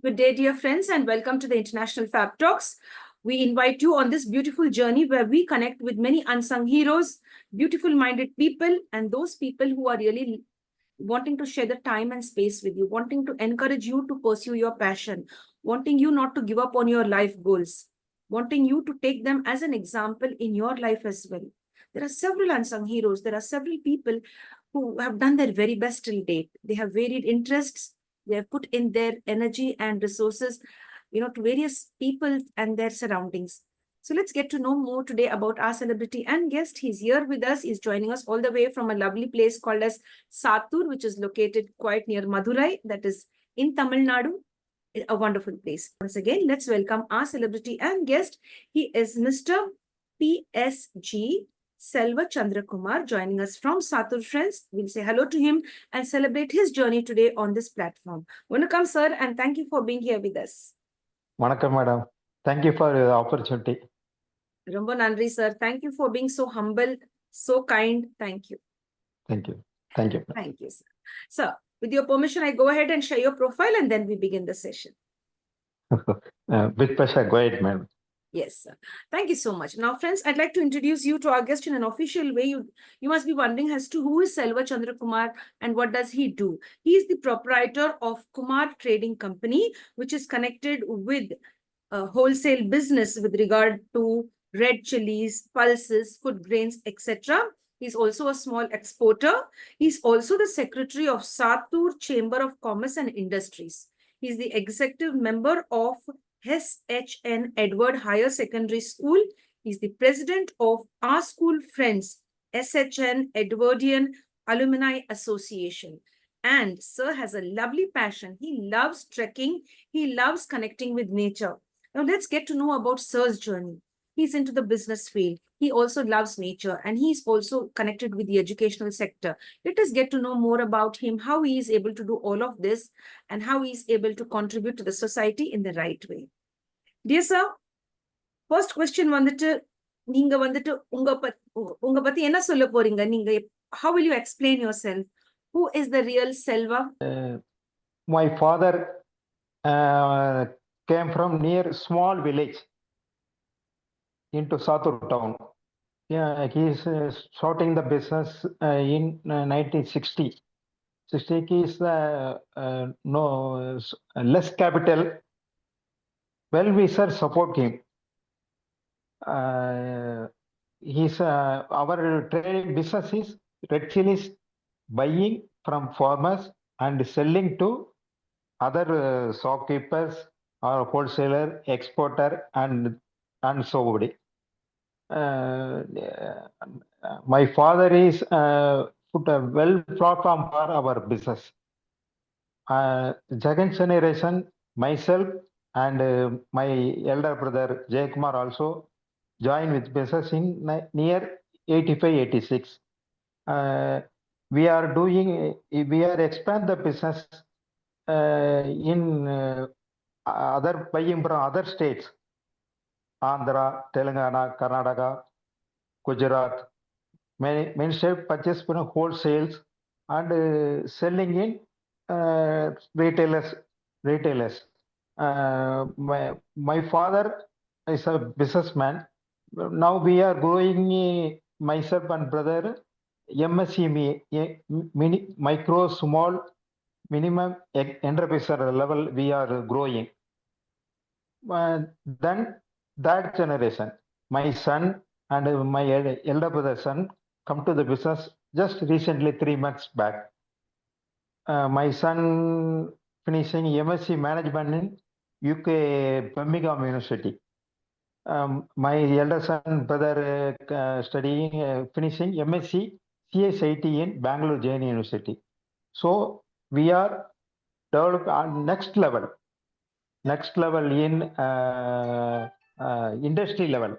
Good day, dear friends, and welcome to the International Fab Talks. We invite you on this beautiful journey where we connect with many unsung heroes, beautiful-minded people, and those people who are really wanting to share the time and space with you, wanting to encourage you to pursue your passion, wanting you not to give up on your life goals, wanting you to take them as an example in your life as well. There are several unsung heroes. There are several people who have done their very best till date. They have varied interests. They have put in their energy and resources, to various people and their surroundings. So let's get to know more today about our celebrity and guest. He's here with us. He's joining us all the way from a lovely place called as Sattur, which is located quite near Madurai, that is in Tamil Nadu. A wonderful place. Once again, let's welcome our celebrity and guest. He is Mr. PSG Selva Chandrakumar, joining us from Sattur, friends. We'll say hello to him and celebrate his journey today on this platform. Welcome, sir, and thank you for being here with us. Vanakkam, madam. Thank you for the opportunity. Rombo Nandri, sir. Thank you for being so humble, so kind. Thank you. Thank you. Thank you. Thank you, sir. Sir, with your permission, I go ahead and share your profile and then we begin the session. With pleasure, go ahead, madam. Yes, sir. Thank you so much. Now, friends, I'd like to introduce you to our guest in an official way. You must be wondering as to who is Selva Chandrakumar and what does he do. He is the proprietor of Kumar Trading Company, which is connected with wholesale business with regard to red chilies, pulses, food grains, etc. He's also a small exporter. He's also the secretary of Sattur Chamber of Commerce and Industries. He's the executive member of SHN Edward Higher Secondary School. He's the president of Our School Friends, SHN Edwardian Alumni Association. And sir has a lovely passion. He loves trekking. He loves connecting with nature. Now let's get to know about sir's journey. He's into the business field. He also loves nature and he's also connected with the educational sector. Let us get to know more about him, how he is able to do all of this and how he is able to contribute to the society in the right way. Dear sir, first question வந்துட்டு நீங்க வந்துட்டு உங்க பத்தி என்ன சொல்ல போறீங்க? நீங்க how will you explain yourself? Who is the real Selva? My father came from near small village into Sattur town. Yeah, he is starting the business in 1960. 60 is no less capital. Well, we sir support him. Our trading business is red chilies buying from farmers and selling to other shopkeepers or wholesaler, exporter, and so on. My father is put a well platform for our business. Second generation, myself and my elder brother Jaykumar also joined with business in near 85-86. We are expand the business in other buying from other states, Andhra, Telangana, Karnataka, Gujarat. Many states purchase from wholesales and selling in retailers. My father is a businessman. Now we are growing, myself and brother, MSME, micro, small, minimum enterprise level we are growing. Then that generation, my son and my elder brother son come to the business just recently 3 months back. My son finishing MSc Management in UK Birmingham University. My elder son brother studying finishing MSc CSIT in Bangalore Jain University. So we are developed on next level in industry level.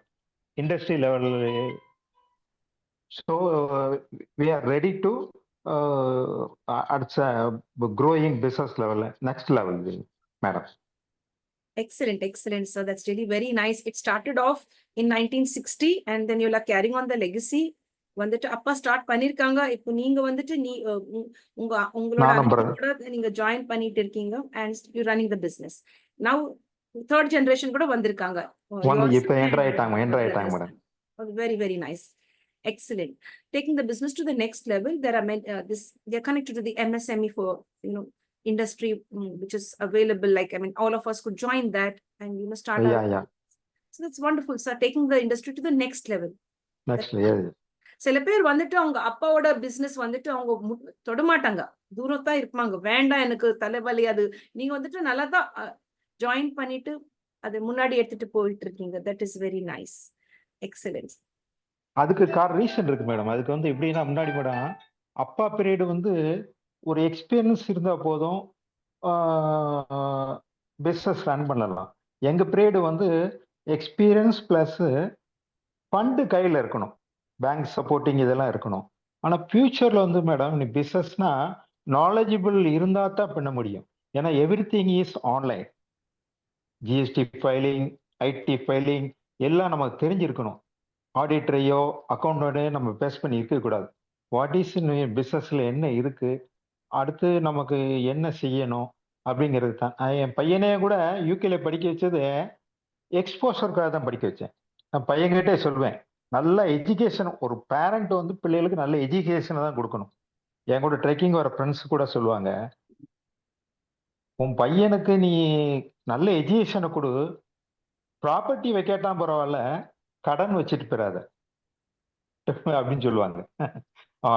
So we are ready to at growing business level, next level, madam. Excellent, excellent, sir. That's really very nice. It started off in 1960 and then you're carrying on the legacy வந்துட்டு அப்பா start பண்ணிருக்காங்க. இப்போ நீங்க வந்துட்டு உங்களோட நானும் அண்ணனோட நீங்க ஜாயின் பண்ணிட்டு இருக்கீங்க and you running the business. Now third generation கூட வந்திருக்காங்க. இப்ப என்டர் ஆயிட்டாங்க madam. Very, very nice. Excellent. Taking the business to the next level, there are they're connected to the MSME for, industry, which is available. Like, I mean, all of us could join that and, start our. Yeah. So that's wonderful, sir. Taking the industry to the next level. Next level. சில பேர் வந்துட்டு அவங்க அப்பாவோட business வந்துட்டு அவங்க தொடமாட்டாங்க, தூரத்தா இருப்பாங்க. வேண்டாம், எனக்கு தலைவலி. அது நீங்க வந்துட்டு நல்லா தான் ஜாயின் பண்ணிட்டு அது முன்னாடி எடுத்துட்டு போயிட்டு இருக்கீங்க. That is very nice. Excellence. அதுக்கு ரீசன் இருக்கு மேடம். அதுக்கு வந்து எப்படின்னா, முன்னாடி மேடம் அப்பா பீரியட் வந்து ஒரு எக்ஸ்பீரியன்ஸ் இருந்தா போதும், பிசினஸ் ரன் பண்ணலாம். எங்க பீரியட் வந்து எக்ஸ்பீரியன்ஸ் பிளஸ் ஃபண்டு கையில் இருக்கணும், பேங்க் சப்போர்ட்டிங் இதெல்லாம் இருக்கணும். ஆனால் ஃபியூச்சர்ல வந்து மேடம், நீ பிசினஸ்னா நாலேஜபிள் இருந்தா தான் பண்ண முடியும். ஏன்னா everything is online. GST filing, IT filing எல்லாம் நமக்கு தெரிஞ்சிருக்கணும். ஆடிட்டரையோ அக்கௌண்டோ நம்ம பேஸ் பண்ணி இருக்கக்கூடாது. வாட் இஸ் பிஸ்னஸ்ல என்ன இருக்கு, அடுத்து நமக்கு என்ன செய்யணும் அப்படிங்கிறது தான். என் பையனே கூட யூகேல படிக்க வச்சது எக்ஸ்போஷருக்காக தான் படிக்க வச்சேன். நான் பையன்கிட்டே சொல்வேன், நல்ல எஜுகேஷன், ஒரு பேரண்ட் வந்து பிள்ளைகளுக்கு நல்ல எஜுகேஷனை தான் கொடுக்கணும். என் கூட ட்ரெக்கிங் வர ஃப்ரெண்ட்ஸ் கூட சொல்லுவாங்க, உன் பையனுக்கு நீ நல்ல எஜுகேஷனை கொடு, ப்ராப்பர்ட்டி வைக்கட்டான் பரவாயில்ல, கடன் வச்சுட்டு போயிடாத அப்படின்னு சொல்லுவாங்க.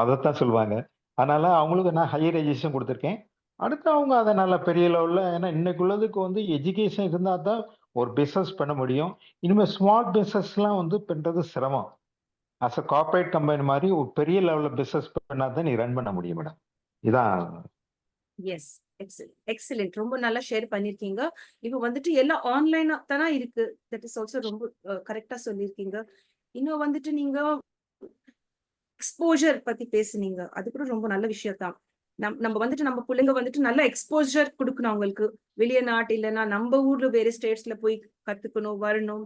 அதைத்தான் சொல்லுவாங்க. அதனால அவங்களுக்கு நான் ஹையர் எஜுகேஷன் கொடுத்துருக்கேன். அடுத்து அவங்க அதை நல்ல பெரிய லெவலில், ஏன்னா இன்னைக்குள்ளதுக்கு வந்து எஜுகேஷன் இருந்தால் தான் ஒரு பிஸ்னஸ் பண்ண முடியும். இனிமேல் ஸ்மால் பிஸ்னஸ்லாம் வந்து பண்ணுறது சிரமம். அஸ் அ கார்பரேட் கம்பெனி மாதிரி ஒரு பெரிய லெவலில் பிஸ்னஸ் பண்ணால் தான் நீ ரன் பண்ண முடியும் மேடம். இதான். Yes, excellent. ரொம்ப நல்லா ஷேர் பண்ணிருக்கீங்க. இப்போ வந்துட்டு எல்லாம் ஆன்லைனா தானே இருக்கு. தட் இஸ் ஆல்சோ ரொம்ப கரெக்டா சொல்லியிருக்கீங்க. இன்னும் வந்துட்டு நீங்க எக்ஸ்போஜர் பத்தி பேசுனீங்க. அது கூட ரொம்ப நல்ல விஷயம் தான். நம்ம வந்துட்டு நம்ம பிள்ளைங்க வந்துட்டு நல்ல எக்ஸ்போஜர் கொடுக்கணும் அவங்களுக்கு. வெளிய நாட்டு இல்லைன்னா நம்ம ஊர்ல வேற ஸ்டேட்ஸ்ல போய் கத்துக்கணும், வரணும்.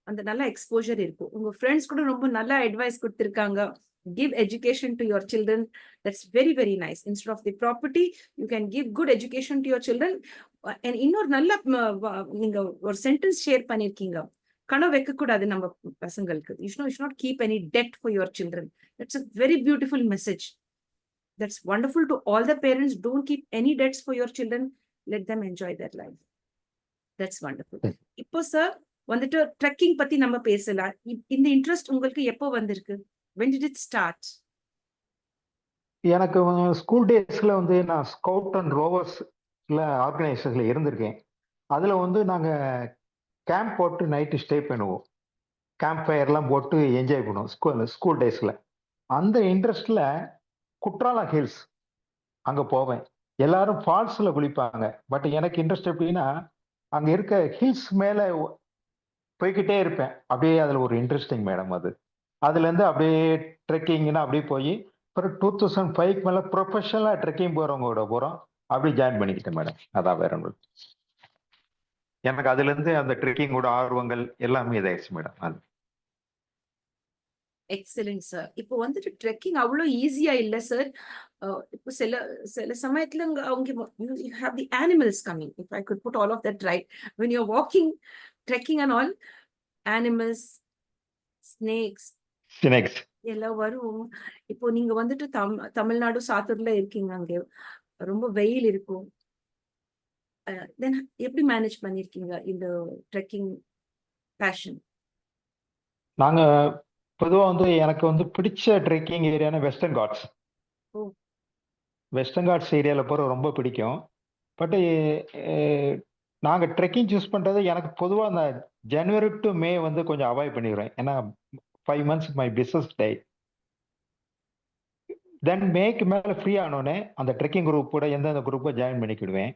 அந்த நல்ல எக்ஸ்போஜர் இருக்கும். உங்க ஃப்ரெண்ட்ஸ் கூட ரொம்ப நல்ல அட்வைஸ் கொடுத்திருக்காங்க. Give education to your children. That's very, very nice. Instead of the property, you can give good education to your children. And இன்னொரு நல்ல நீங்க ஒரு சென்டென்ஸ் ஷேர் பண்ணிருக்கீங்க, கனவு வைக்க கூடாது நம்ம பசங்களுக்கு. You should not keep any debt for your children. That's a very beautiful message. That's wonderful to all the parents. Don't keep any debts for your children. Let them enjoy their life. That's wonderful. இப்போ sir வந்துட்டு trekking பத்தி நம்ம பேசலாம். இந்த interest உங்களுக்கு எப்போ வந்திருக்கு? When did it start? எனக்கு ஸ்கூல் டேஸ்ல வந்து நான் ஸ்கவுட் அண்ட் ரோவர்ஸ்ல ஆர்கனைசேஷன்ல இருந்திருக்கேன். அதுல வந்து நாங்க கேம்ப் போட்டு நைட்டு ஸ்டே பண்ணுவோம். கேம்ப் ஃபயர்லாம் போட்டு என்ஜாய் பண்ணுவோம் ஸ்கூல் டேஸ்ல. அந்த இன்ட்ரெஸ்ட்ல குற்றாலம் ஹில்ஸ் அங்க போவேன். எல்லாரும் ஃபால்ஸ்ல குளிப்பாங்க. பட் எனக்கு இன்ட்ரெஸ்ட் எப்படின்னா, அங்க இருக்க ஹில்ஸ் மேல போய்கிட்டே இருப்பேன். அப்படியே அதுல ஒரு இன்ட்ரெஸ்டிங் மேடம். அதுல இருந்து அப்படியே ட்ரெக்கிங்னா அப்படியே போய் அப்புறம் 2005 மேல ப்ரொஃபஷனலா ட்ரெக்கிங் போறவங்க கூட போறோம். அப்படி ஜாயின் பண்ணிக்கிட்டேன் மேடம். அதான் வேற ஒன்று. எனக்கு அதுல இருந்து அந்த ட்ரெக்கிங்கோட ஆர்வங்கள் எல்லாமே இதாயிடுச்சு மேடம். அது எக்ஸலென்ட் சார். இப்போ வந்துட்டு ட்ரெக்கிங் அவ்வளோ ஈஸியா இல்ல சார். இப்போ சில சமயத்துல அவங்க you have the animals coming. If I could put all of that right, when you're walking, trekking and all, animals, snakes எல்லாம் வரும். இப்போ நீங்க வந்துட்டு தமிழ்நாடு சாத்தூர்ல இருக்கீங்க, அங்க ரொம்ப வெயில் இருக்கும். தென் எப்படி மேனேஜ் பண்ணிருக்கீங்க இந்த ட்ரெக்கிங் பேஷன்? நாங்க பொதுவா வந்து எனக்கு வந்து பிடிச்ச ட்ரெக்கிங் ஏரியானா வெஸ்டர்ன் காட்ஸ். வெஸ்டர்ன் காட்ஸ் ஏரியாவில் போகிற ரொம்ப பிடிக்கும். பட் நாங்கள் ட்ரெக்கிங் சூஸ் பண்ணுறது எனக்கு பொதுவாக அந்த ஜனவரி டு மே வந்து கொஞ்சம் அவாய்ட் பண்ணிடுவேன். ஏன்னா 5 months மை பிஸ்னஸ் டே. தென் மேக்கு மேலே ஃப்ரீ ஆனோடனே அந்த ட்ரெக்கிங் குரூப் கூட எந்தெந்த குரூப்பை ஜாயின் பண்ணிக்கிடுவேன்.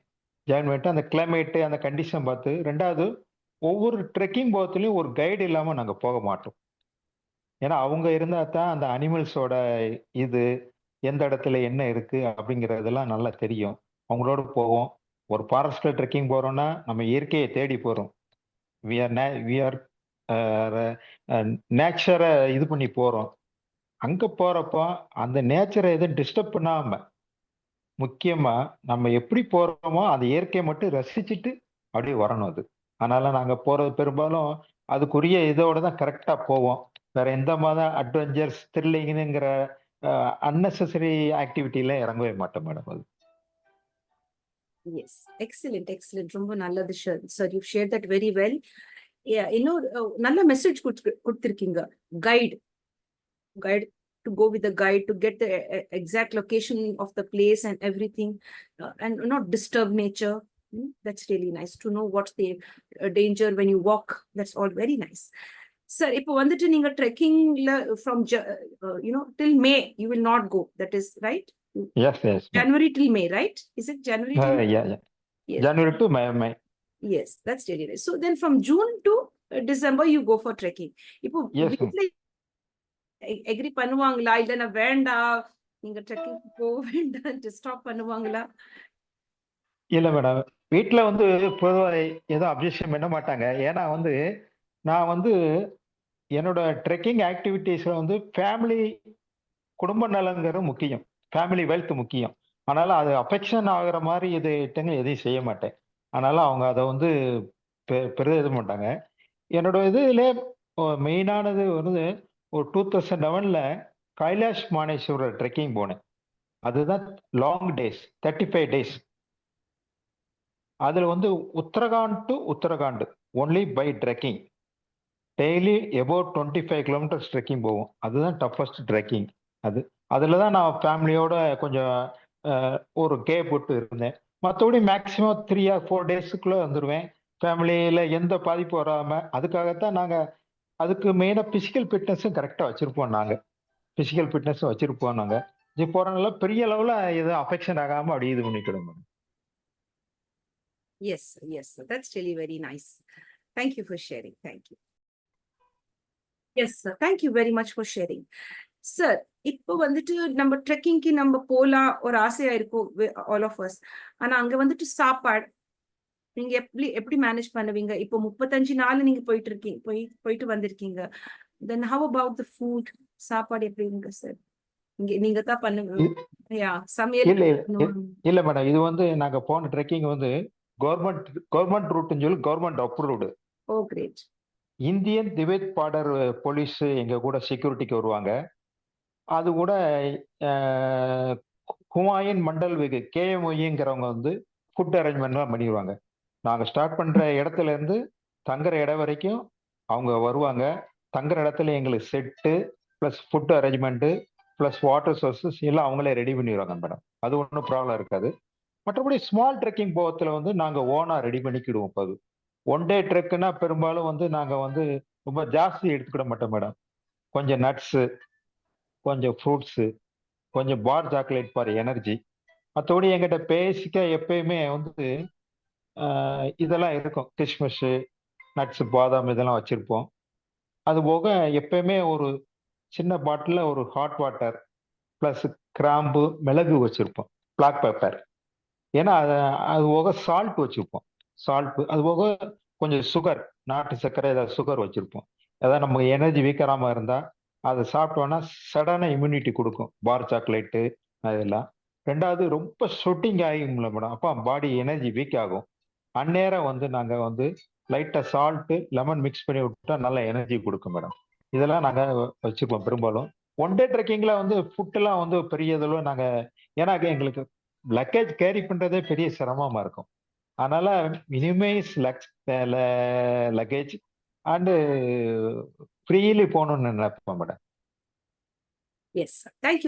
ஜாயின் பண்ணிட்டு அந்த கிளைமேட்டு அந்த கண்டிஷன் பார்த்து, ரெண்டாவது ஒவ்வொரு ட்ரெக்கிங் போகத்துலையும் ஒரு கைடு இல்லாமல் நாங்கள் போக மாட்டோம். ஏன்னா அவங்க இருந்தால் தான் அந்த அனிமல்ஸோட இது எந்த இடத்துல என்ன இருக்கு அப்படிங்கிறதெல்லாம் நல்லா தெரியும். அவங்களோட போவோம். ஒரு ஃபாரஸ்ட்ல ட்ரெக்கிங் போறோம்னா நம்ம இயற்கையை தேடி போறோம். வி ஆர் நேச்சரை இது பண்ணி போறோம். அங்க போறப்போ அந்த நேச்சரை எதுவும் டிஸ்டர்ப் பண்ணாம முக்கியமா நம்ம எப்படி போறோமோ அந்த இயற்கையை மட்டும் ரசிச்சுட்டு அப்படியே வரணும் அது. அதனால நாங்க போறது பெரும்பாலும் அதுக்குரிய இதோட தான் கரெக்டா போவோம். வேற எந்த மாத அட்வென்ச்சர்ஸ், த்ரில்லிங்ங்கிற அன்னெசசரி ஆக்டிவிட்டில இறங்கவே மாட்டோம் மேடம் அது. Yes, excellent, excellent. ரொம்ப நல்லது sir. You shared that very well. Yeah, இன்னொரு நல்ல message கொடுத்திருக்கீங்க. Guide to go with the guide to get the exact location of the place and everything, and not disturb nature. That's really nice to know what's the danger when you walk. That's all very nice. Sir, இப்போ வந்துட்டு நீங்க trekking from till May you will not go. That is right? Yes, yes. Ma'am. January till May, right? Is it January till May? Yeah. Yes. January to May. Yes, that's really nice. So then from June to December you go for trekking. இப்போ Yes, ma'am. வீட்ல agri பண்ணுவாங்களா இல்ல நான் வேண்டாம் நீங்க trekking போக வேண்டாம் stop பண்ணுவாங்களா? இல்ல மேடம். வீட்ல வந்து பொதுவா எதுவும் அப்ஜெக்ஷன் பண்ண மாட்டாங்க. ஏன்னா வந்து நான் வந்து என்னோட ட்ரெக்கிங் ஆக்டிவிட்டீஸ்ல வந்து ஃபேமிலி குடும்ப நலங்கிறது முக்கியம். ஃபேமிலி வெல்த் முக்கியம். அதனால அது அஃபெக்ஷன் ஆகுற மாதிரி எதையும் செய்ய மாட்டேன். அதனால அவங்க அதை வந்து பெரிதா இது மாட்டாங்க. என்னோட இதுல மெயினானது வந்து ஒரு 2011ல கைலாஷ் மானேஸ்வரர் ட்ரெக்கிங் போனேன். அதுதான் லாங் டேஸ், 35 டேஸ். அதுல வந்து Uttarakhand only by trekking. Daily about 25 kilometres trekking போவோம். அதுதான் டஃபஸ்ட் ட்ரெக்கிங். அதுல தான் நான் ஃபேமிலியோட கொஞ்சம் ஒரு கேப் விட்டு இருந்தேன். மற்றபடி மேக்சிமம் 3 or 4 டேஸுக்குள்ள வந்துடுவேன். ஃபேமிலியில எந்த பாதிப்பு வராம. அதுக்காகத்தான் நாங்க அதுக்கு மெயினா பிசிக்கல் ஃபிட்னஸும் கரெக்டா வச்சிருப்போம் நாங்க. பிசிக்கல் ஃபிட்னஸும் வச்சிருப்போம் நாங்க. இது போறதுனால பெரிய அளவுல எதுவும் அஃபெக்ஷன் ஆகாம அப்படி இது பண்ணிக்கிடுங்க. Yes, yes, that's really very nice. Thank you for sharing. Thank you. Yes, sir. Thank you very much for sharing. Sir, இப்போ வந்துட்டு நம்ம ட்ரெக்கிங்க்கு நம்ம போலாம் ஒரு ஆசையா இருக்கும் all of us. ஆனா அங்க வந்துட்டு சாப்பாடு நீங்க எப்படி மேனேஜ் பண்ணுவீங்க? இப்போ 35 நாள் நீங்க போயிட்டு வந்திருக்கீங்க. Then how about the food? சாப்பாடு எப்படிங்க சார்? நீங்க தான் பண்ணுவீங்க. சமையல் இல்ல மேடம். இது வந்து நாங்க போன ட்ரெக்கிங் வந்து கவர்மெண்ட் ரூட்னு சொல்லி government approved. Oh great. Indian Tibet border police எங்க கூட செக்யூரிட்டிக்கு வருவாங்க. அது கூட ஹுமாயூன் மண்டல் வெகு KMOEங்கிறவங்க வந்து ஃபுட் அரேஞ்ச்மெண்ட்லாம் பண்ணிடுவாங்க. நாங்க ஸ்டார்ட் பண்ற இடத்துல இருந்து தங்குற இடம் வரைக்கும் அவங்க வருவாங்க. தங்குற இடத்துல எங்களுக்கு set plus food arrangement plus water sources எல்லாம் அவங்களே ரெடி பண்ணிடுவாங்க மேடம். அது ஒன்றும் ப்ராப்ளம் இருக்காது. மற்றபடி ஸ்மால் ட்ரெக்கிங் போகத்துல வந்து நாங்க ஓனா ரெடி பண்ணிக்கிடுவோம். இப்போ 1 டே ட்ரெக்குன்னா பெரும்பாலும் வந்து நாங்க வந்து ரொம்ப ஜாஸ்தி எடுத்துக்கிட மாட்டோம் மேடம். கொஞ்சம் நட்ஸு, கொஞ்சம் ஃப்ரூட்ஸு, கொஞ்சம் பார் சாக்லேட் ஃபார் எனர்ஜி. மற்றபடி எங்கிட்ட பேசிக்கா எப்பயுமே வந்து இதெல்லாம் இருக்கும். கிஸ்மிஷு, நட்ஸு, பாதாம் இதெல்லாம் வச்சிருப்போம். அது போக எப்பயுமே ஒரு சின்ன பாட்டில் ஒரு ஹாட் வாட்டர் பிளஸ் கிராம்பு, மிளகு வச்சிருப்போம், பிளாக் பெப்பர். ஏன்னா அது போக சால்ட் வச்சிருப்போம். சால்ட் அது போக கொஞ்சம் சுகர், நாட்டு சர்க்கரை ஏதாவது சுகர் வச்சிருப்போம். ஏதாவது நம்ம எனர்ஜி வீக்கராம இருந்தா அதை சாப்பிட்டோம்னா சடனா இம்யூனிட்டி கொடுக்கும். பார் சாக்லேட்டு அதெல்லாம். 2வது ரொம்ப ஸ்வெட்டிங் ஆகிடும்ல மேடம். அப்போ பாடி எனர்ஜி வீக் ஆகும். அந்நேரம் வந்து நாங்க வந்து லைட்டா சால்ட்டு, லெமன் மிக்ஸ் பண்ணி விட்டா நல்ல எனர்ஜி கொடுக்கும் மேடம். இதெல்லாம் நாங்க வச்சிருப்போம் பெரும்பாலும். 1 டே ட்ரெக்கிங்ல வந்து ஃபுட்டெல்லாம் வந்து பெரிய இதில் நாங்க ஏன்னா எங்களுக்கு லக்கேஜ் கேரி பண்றதே பெரிய சிரமமா இருக்கும். அதனால மினிமைஸ் லக்கேஜ் அண்ட் ஃப்ரீலி போகணும்னு நினைப்போம் madam. Yes,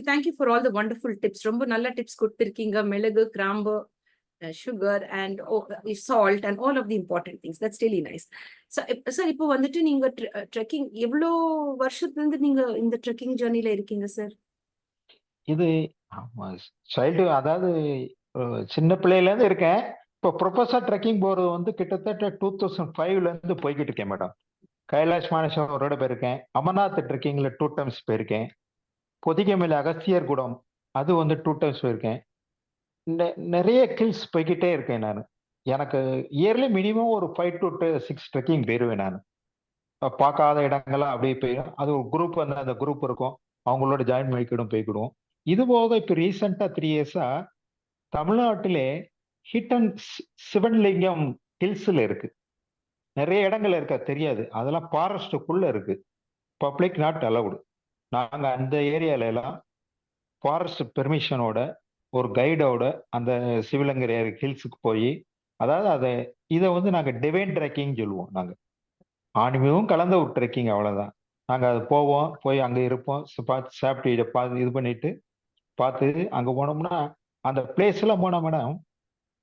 thank you for all the wonderful tips. ரொம்ப நல்ல டிப்ஸ் கொடுத்திருக்கீங்க. மிளகு, கிராம்பு, sugar and salt and all of the important things. That's really nice. So sir, இப்போ வந்துட்டு நீங்க ட்ரெக்கிங் எவ்வளோ வருஷத்துல இருந்து நீங்க இந்த ட்ரெக்கிங் ஜர்னில இருக்கீங்க சார்? இது சைல்டு அதாவது சின்ன பிள்ளையில இருந்து இருக்கேன். இப்போ ப்ரொஃபஸர் ட்ரெக்கிங் போறது வந்து கிட்டத்தட்ட 2005ல இருந்து போய்கிட்டு இருக்கேன் மேடம். கைலாஷ் மானேஸ்வரோட போயிருக்கேன். அமர்நாத் ட்ரெக்கிங்ல 2 டைம்ஸ் போயிருக்கேன். பொதிகைமலை அகஸ்தியர் கூடம் அது வந்து 2 டைம்ஸ் போயிருக்கேன். நிறைய கில்ஸ் போய்கிட்டே இருக்கேன் நான். எனக்கு இயர்லி மினிமம் ஒரு 5 to 6 ட்ரெக்கிங் போயிருவேன் நான். பார்க்காத இடங்கள்லாம் அப்படியே போயிடும். அது ஒரு குரூப் வந்து அந்த குரூப் இருக்கும். அவங்களோட ஜாயின் பண்ணிக்கிடும் போய்க்கிடுவோம். இது போக இப்போ ரீசெண்டாக 3 இயர்ஸா தமிழ்நாட்டிலே ஹிட்டன் சிவன்லிங்கம் ஹில்ஸ்ல இருக்கு. நிறைய இடங்கள் இருக்க தெரியாது. அதெல்லாம் ஃபாரஸ்ட்டுக்குள்ள இருக்கு. Public not allowed. நாங்க அந்த ஏரியால எல்லாம் ஃபாரஸ்ட் பெர்மிஷனோட ஒரு கைடோட அந்த சிவலிங்கர் ஹில்ஸுக்கு போய், அதாவது இதை வந்து நாங்க டிவைன் ட்ரெக்கிங் சொல்லுவோம். நாங்க ஆன்மீகம் கலந்த ஒரு ட்ரெக்கிங், அவ்வளவுதான். நாங்க அது போவோம், போய் அங்க இருப்போம், பார்த்து சாப்பிட்டு இதை பார்த்து இது பண்ணிட்டு பார்த்து அங்க போனோம்னா அந்த பிளேஸ் எல்லாம் போனா மேடம்,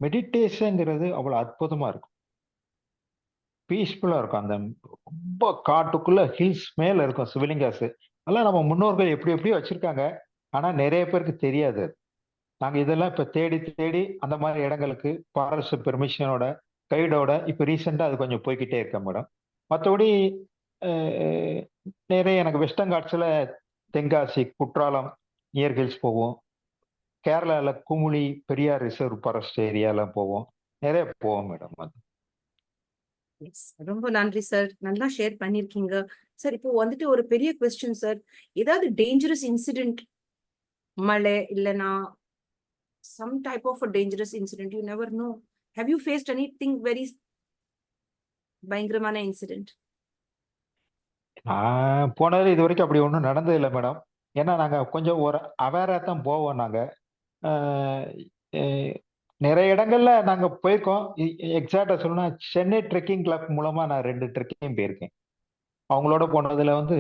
மெடிடேஷன்ங்கிறது அவ்வளவு அற்புதமா இருக்கும். பீஸ்ஃபுல்லா இருக்கும். அந்த ரொம்ப காட்டுக்குள்ள ஹில்ஸ் மேல இருக்கும் சிவலிங்காஸ். அதெல்லாம் நம்ம முன்னோர்கள் எப்படி எப்படியோ வச்சிருக்காங்க. ஆனா நிறைய பேருக்கு தெரியாது அது. நாங்க இதெல்லாம் இப்ப தேடி தேடி அந்த மாதிரி இடங்களுக்கு ஃபாரஸ்ட் பெர்மிஷனோட கைடோட இப்ப ரீசெண்டா அது கொஞ்சம் போய்க்கிட்டே இருக்கேன் மேடம். மற்றபடி நிறைய எனக்கு வெஸ்டர்ன் காட்ஸ்ல தென்காசி, குற்றாலம், நியர் ஹில்ஸ் போவோம். கேரளால குமுளி, பெரியார் ரிசர்வ் ஃபாரஸ்ட் ஏரியாலாம் போவோம். நிறைய போவோம் மேடம். அது எஸ், ரொம்ப நன்றி சார். நல்லா ஷேர் பண்ணிருக்கீங்க சார். இப்போ வந்துட்டு ஒரு பெரிய கொஸ்டின் சார். ஏதாவது டேஞ்சரஸ் இன்சிடென்ட், மழை இல்லைன்னா some type of a dangerous incident, you never know. Have you faced anything very பயங்கரமான இன்சிடென்ட்? நான் போனதுல இது வரைக்கும் அப்படி ஒன்றும் நடந்தது இல்லை மேடம். ஏன்னா நாங்க கொஞ்சம் ஒரு அவேரா தான் போவோம். நாங்க அஹ், அஹ், நிறைய இடங்கள்ல நாங்க போயிருக்கோம். எக்ஸாக்டா சொல்லணும்னா சென்னை ட்ரெக்கிங் கிளப் மூலமா நான் 2 ட்ரெக்கிங் போயிருக்கேன். அவங்களோட போனதுல வந்து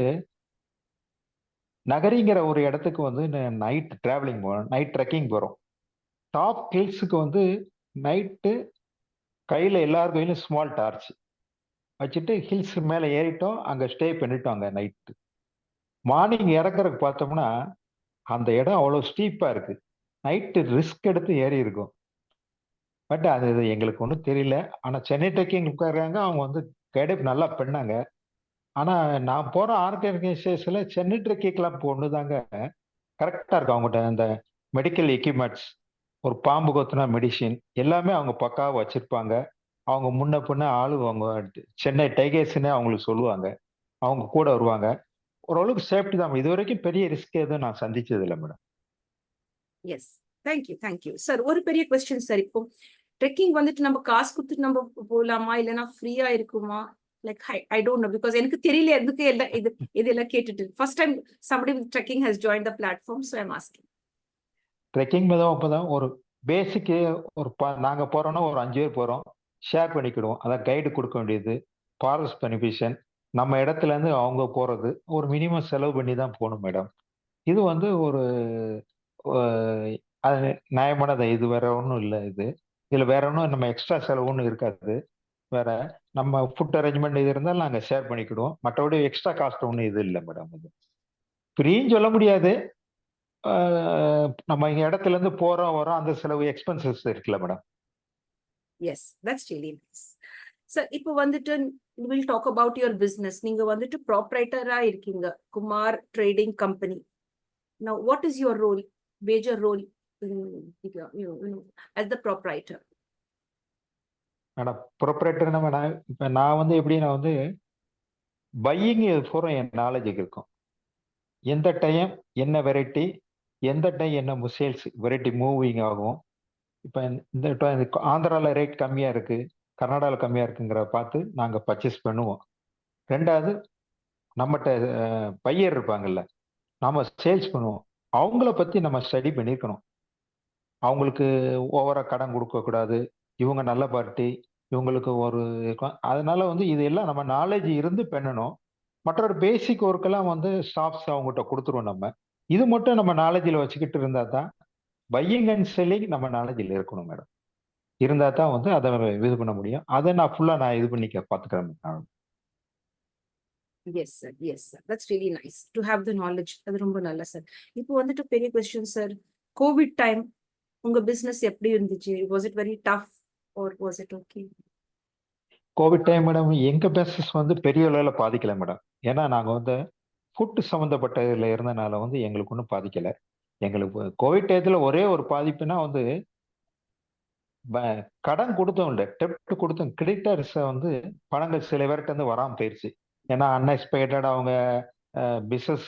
நகரிங்கிற ஒரு இடத்துக்கு வந்து நைட் டிராவலிங் போறோம், நைட் ட்ரெக்கிங் போறோம். டாப் ஹில்ஸுக்கு வந்து நைட்டு கையில எல்லார் கையிலும் ஸ்மால் டார்ச் வச்சுட்டு ஹில்ஸ் மேல ஏறிட்டோம். அங்க ஸ்டே பண்ணிட்டோம் அங்க நைட்டு. மார்னிங் இறக்குறதுக்கு பார்த்தோம்னா அந்த இடம் அவ்வளவு ஸ்டீப்பா இருக்கு. நைட்டு ரிஸ்க் எடுத்து ஏறி இருக்கும். பட் அது இது எங்களுக்கு ஒன்றும் தெரியல. ஆனா சென்னை ட்ரெக்கிங் உட்கார்றாங்க, அவங்க வந்து கைடப் நல்லா பண்ணாங்க. ஆனா நான் போற ஆர்கனைசேஷன்ல சென்னை ட்ரெக்கிங் கிளப் ஒன்று தாங்க கரெக்டா இருக்கும். அவங்ககிட்ட அந்த மெடிக்கல் எக்யூப்மெண்ட்ஸ், ஒரு பாம்பு கொத்துனா மெடிசின் எல்லாமே அவங்க பக்காவா வச்சிருப்பாங்க. அவங்க முன்ன பின்ன ஆளு அவங்க சென்னை டைகர்ஸ்னே அவங்களுக்கு சொல்லுவாங்க. அவங்க கூட வருவாங்க. ஓரளவுக்கு சேஃப்டி தான். இது வரைக்கும் பெரிய ரிஸ்க் எதுவும் நான் சந்திச்சது இல்லை மேடம். S, thank you sir. ஒரு பெரிய கொஸ்டின் சார். இப்போ ட்ரெக்கிங் வந்துட்டு நம்ம காசு கொடுத்துட்டு நம்ம போகலாமா இல்லைன்னா ஃப்ரீயா இருக்குமா? Like I don't know, because எனக்கு தெரியல எதுக்கு எல்லாம் இதெல்லாம் கேட்டுட்டு. First time somebody with trekking has joined the platform, so I'm asking. Trekking தான் அப்பதான் ஒரு பேசிக். ஒரு நாங்க போறோம்னா ஒரு 5 பேர் போறோம், ஷேர் பண்ணிக்கிடுவோம். அதான் கைடு கொடுக்க வேண்டியது, ஃபாரஸ்ட் பெனிஃபிஷன், நம்ம இடத்துல இருந்து அவங்க போறது, ஒரு மினிமம் செலவு பண்ணி தான் போகணும் மேடம். இது வந்து ஒரு அது நியாயமானது. இது வேற ஒன்றும் இல்லை. இதுல வேற ஒன்றும் நம்ம எக்ஸ்ட்ரா செலவு ஒன்றும் இருக்காது. வேற நம்ம ஃபுட் அரேஞ்ச்மெண்ட் இது இருந்தாலும் நாங்க ஷேர் பண்ணிக்கிடுவோம். மற்றபடி எக்ஸ்ட்ரா காஸ்ட் ஒன்றும் இது இல்லை மேடம். இது ஃப்ரீன்னு சொல்ல முடியாது. நம்ம இங்க இடத்துல இருந்து போறோம் வரோம், அந்த செலவு எக்ஸ்பென்சஸ் இருக்குல்ல madam. Yes, that's really nice sir. இப்போ வந்துட்டு will talk about your business. நீங்க வந்துட்டு ப்ராப்ரைட்டரா இருக்கீங்க, Kumar trading company. Now what is your role, major role in, as the proprietor? Madam ப்ரொப்ரேட்டர்னா மேடம், இப்ப நான் வந்து எப்படின்னா வந்து பையிங் பூரா என் நாலேஜுக்கு இருக்கும். எந்த டைம் என்ன வெரைட்டி, எந்த டைம் என்ன சேல்ஸ் வெரைட்டி மூவிங் ஆகும். இப்போ இந்த ஆந்திரால ரேட் கம்மியா இருக்கு, கர்நாடகாவில் கம்மியா இருக்குங்கிற பார்த்து நாங்க பர்ச்சேஸ் பண்ணுவோம். ரெண்டாவது நம்மகிட்ட பையர் இருப்பாங்கல்ல, நாம சேல்ஸ் பண்ணுவோம். அவங்கள பத்தி நம்ம ஸ்டடி பண்ணியிருக்கணும். அவங்களுக்கு ஓவரா கடன் கொடுக்க கூடாது. இவங்க நல்ல பார்ட்டி, இவங்களுக்கு ஒரு அதனால வந்து இது எல்லாம் நம்ம நாலேஜ் இருந்து பண்ணணும். மற்றொரு பேசிக் ஒர்க்கெல்லாம் வந்து ஸ்டாஃப்ஸ் அவங்ககிட்ட கொடுத்துருவோம் நம்ம. இது மட்டும் நம்ம நாலேஜில் வச்சுக்கிட்டு இருந்தா தான் பையிங் அண்ட் செல்லிங் நம்ம நாலேஜில் இருக்கணும் மேடம். இருந்தா தான் வந்து அதை இது பண்ண முடியும். அதை நான் ஃபுல்லா நான் இது பண்ணிக்க பார்த்துக்கிறேன் madam. Yes sir, yes sir, that's really nice to have the knowledge. அது ரொம்ப நல்ல சார். இப்போ வந்துட்டு பெரிய கொஸ்டின் சார். கோவிட் டைம் உங்க பிசினஸ் எப்படி இருந்துச்சு? Was it very tough or was it okay? Covid time madam எங்க பிசினஸ் வந்து பெரிய அளவில் பாதிக்கல மேடம். ஏன்னா நாங்க வந்து ஃபுட் சம்மந்தப்பட்ட இதில் இருந்தனால வந்து எங்களுக்கு ஒன்றும் பாதிக்கல. எங்களுக்கு கோவிட் டயத்துல ஒரே ஒரு பாதிப்புனா வந்து கடன் கொடுத்தோம் இல்லை, டெப்ட் கொடுத்தோம். கிரெடிட்டர்ஸை வந்து பணங்கள் சில பேர்கிட்ட இருந்து வராமல் போயிடுச்சு. ஏன்னா அன்எக்ஸ்பெக்டட் அவங்க பிஸ்னஸ்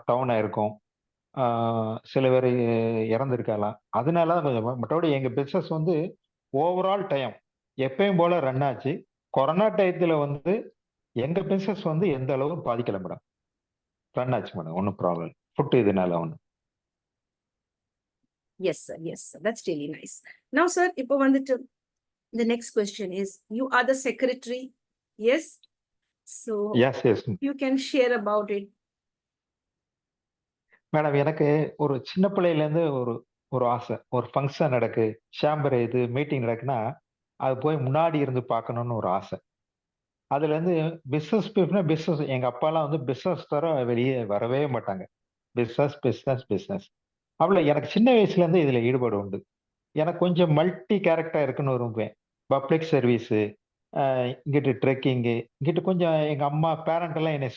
டவுனாக இருக்கும். சில பேர் இறந்துருக்கலாம். அதனால தான் கொஞ்சம் மற்றபடி எங்கள் பிஸ்னஸ் வந்து ஓவரால் டைம் எப்பயும் போல ரன் ஆச்சு. கொரோனா டயத்தில் வந்து எங்கள் பிஸ்னஸ் வந்து எந்த அளவுக்கு பாதிக்கல மேடம். ரன் ஆச்சு மேடம், ஒன்றும் ப்ராப்ளம். ஃபுட்டு இதனால ஒன்று. Yes, sir. Yes, sir. That's really nice. Now, sir, இப்போ வந்துட்டு the next question is, you are the secretary. Yes. So yes yes you can share about it. Madam, எனக்கு ஒரு சின்ன பிள்ளையிலேருந்து ஒரு ஒரு ஆசை. ஒரு ஃபங்க்ஷன் நடக்கு, சேம்பர் இது மீட்டிங் நடக்குன்னா, அது போய் முன்னாடி இருந்து பார்க்கணும்னு ஒரு ஆசை. அதுலேருந்து பிஸ்னஸ் பீப்புள்னா பிஸ்னஸ் எங்கள் அப்பாலாம் வந்து பிஸ்னஸ் தவிர வெளியே வரவே மாட்டாங்க. Business business business. அவ்வளோ எனக்கு சின்ன வயசுலேருந்து இதில் ஈடுபாடு உண்டு. எனக்கு கொஞ்சம் மல்டி கேரக்டர் இருக்குன்னு விரும்புவேன். பப்ளிக் சர்வீஸு, இங்கிட்டு ட்ரெக்கிங்கு, இங்கிட்டு கொஞ்சம் எங்கள் அம்மா பேரண்ட் எல்லாம் என்னை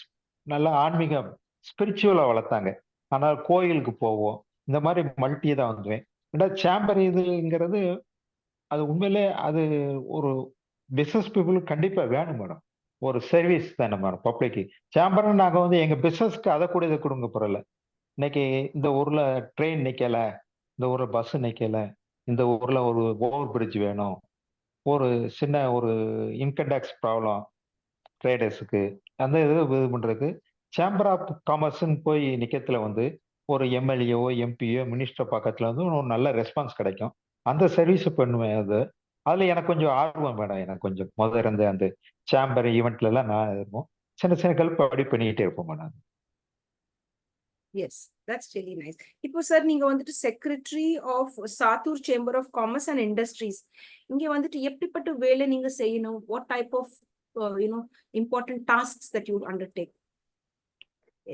நல்லா ஆன்மீகம் ஸ்பிரிச்சுவலாக வளர்த்தாங்க. ஆனால் கோயிலுக்கு போவோம். இந்த மாதிரி மல்டி தான் வந்துவேன். ரெண்டாவது சேம்பர் இதுங்கிறது அது உண்மையிலே அது ஒரு பிஸ்னஸ் பீப்புளுக்கு கண்டிப்பாக வேணும் மேடம். ஒரு சர்வீஸ் தானே மேடம் பப்ளிக்கு. சேம்பர்னு நாங்கள் வந்து எங்கள் பிஸ்னஸ்க்கு அதை கூட இதை கொடுங்க போகிறல. இன்னைக்கு இந்த ஊரில் ட்ரெயின் நிற்கல, இந்த ஊரில் பஸ் நிற்கல, இந்த ஊரில் ஒரு ஓவர் பிரிட்ஜ் வேணும், ஒரு சின்ன ஒரு இன்கம் டேக்ஸ் ப்ராப்ளம் ட்ரேடர்ஸுக்கு, அந்த இது பண்ணுறதுக்கு சேம்பர் ஆஃப் காமர்ஸ்ன்னு போய் நிற்கத்துல வந்து ஒரு எம்எல்ஏஓ எம்பியோ மினிஸ்டர் பக்கத்தில் வந்து ஒரு நல்ல ரெஸ்பான்ஸ் கிடைக்கும். அந்த சர்வீஸ் பண்ணுவேன். அதில் எனக்கு கொஞ்சம் ஆர்வம் மேடம். எனக்கு கொஞ்சம் முதல்ல இருந்த அந்த சேம்பர் ஈவெண்ட்லலாம் நான் இருப்போம். சின்ன சின்ன கல்ப் அப்படி பண்ணிக்கிட்டே இருப்போம் madam. Yes, that's really nice. இப்போ சார் நீங்க வந்துட்டு secretary of Sattur chamber of commerce and industries. இங்க வந்துட்டு எப்படிப்பட்ட வேலை நீங்க செய்யணும்? What type of important tasks that you undertake?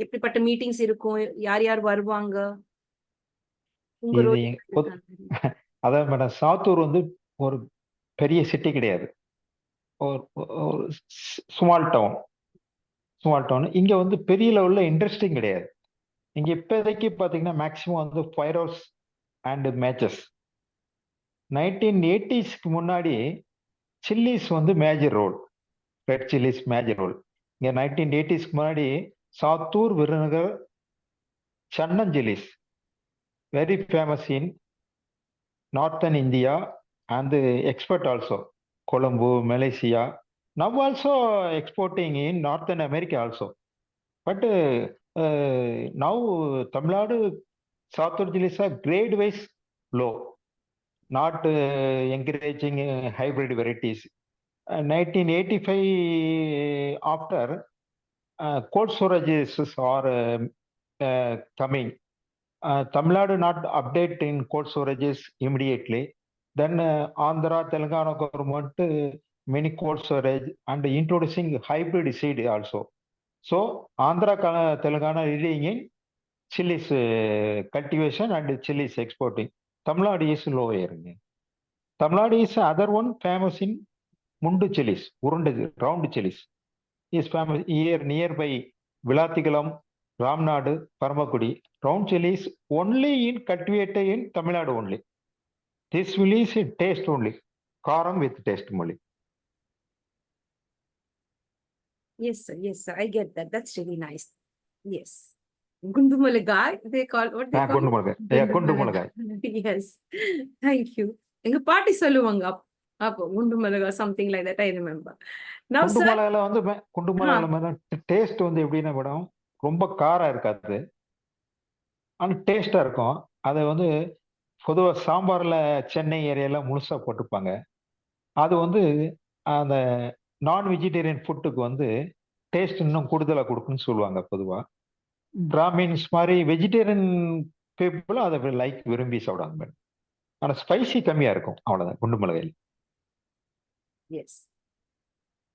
எப்படிப்பட்ட மீட்டிங்ஸ் இருக்கும்? யார் யார் வருவாங்க? உங்க இது ரோல். அதான் மேடம், சாத்தூர் வந்து ஒரு பெரிய சிட்டி கிடையாது. ஒரு ஸ்மால் டவுன். இங்க வந்து பெரிய லெவல்ல இண்டஸ்ட்ரியும் கிடையாது. இங்க இப்போதைக்கு பாத்தீங்கன்னா மேக்சிமம் வந்து ஃபயர் ஹவுஸ் அண்ட் மேட்சஸ். 1980ஸ்க்கு முன்னாடி சில்லிஸ் வந்து major role, red chillies major role. இங்க 1980ஸ்க்கு முன்னாடி Sattur, Virudhunagar, Sannam chillies very famous in northern India and export also. Colombo, Malaysia. Now also exporting in Northern America also. But now Tamil Nadu, Southern Chilies are grade-wise low, not encouraging hybrid varieties. 1985 after cold storages are coming. Tamil Nadu not update in cold storages immediately. Then Andhra, Telangana government many cold storage and introducing hybrid seed also. So Andhra, Telangana leading in chilies cultivation and chilies exporting. Tamil Nadu is low area. Tamil Nadu is other one famous in Mundu chilies, Urundu round chilies. Is famous here nearby Vilathigalam, Ramnadu, Paramakudi. Round chilies only in cultivated in Tamil Nadu only. This will is taste only, karam with taste only. Yes, sir. Yes, sir. I get that. That's really nice. Yes. Gundumalagai, they call what they call Gundu Mulagai. Yeah, Gundu Mulagai. Yes. Thank you. எங்க பாட்டி சொல்லுவாங்க அப்போ குண்டுமலகா something like that I remember. Now குண்டு sir, மிளகாயில வந்து குண்டு மிளகாயில taste வந்து எப்படின்னா madam, ரொம்ப காரம் இருக்காது, ஆனால் டேஸ்டா இருக்கும். அதை வந்து பொதுவாக சாம்பார்ல சென்னை ஏரியால முழுசா போட்டுப்பாங்க. அது வந்து அந்த நான் வெஜிடேரியன் ஃபுட்டுக்கு வந்து டேஸ்ட் இன்னும் கூடுதலா கொடுக்குன்னு சொல்லுவாங்க பொதுவா. பிராமின்ஸ் மாதிரி வெஜிடேரியன் பீப்புளும் அதை லைக் விரும்பி சாப்பிடுவாங்க மேடம். ஆனா ஸ்பைசி கம்மியா இருக்கும், அவ்வளவுதான் குண்டு மிளகாயில். எஸ்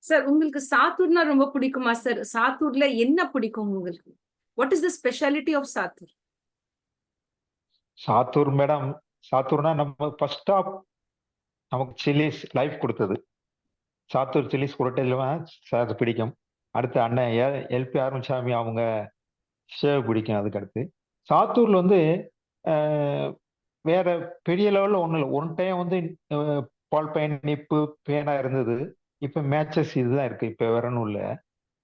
சார், உங்களுக்கு சாத்தூர்னா ரொம்ப பிடிக்குமா சார்? சாத்தூர்ல என்ன பிடிக்கும் உங்களுக்கு? What is the speciality of Sattur? Sattur madam, சாத்தூர்னா நம்ம ஃபர்ஸ்ட் ஆஃப் நமக்கு சில்லிஸ் லைஃப் கொடுத்தது. சாத்தூர் சில்லிஸ் குரட்டையில் பிடிக்கும். அடுத்து அண்ணன் எல்பி ஆரம்பிச்சாமி அவங்க சேவ் பிடிக்கும். அதுக்கு அடுத்து சாத்தூர்ல வந்து வேற பெரிய லெவல்ல ஒன்றும் இல்லை. ஒன் டைம் வந்து பால் பயன் நிப்பு பேனா இருந்தது, இப்ப மேட்சஸ் இதுதான் இருக்கு, இப்ப வேற ஒன்றும் இல்லை.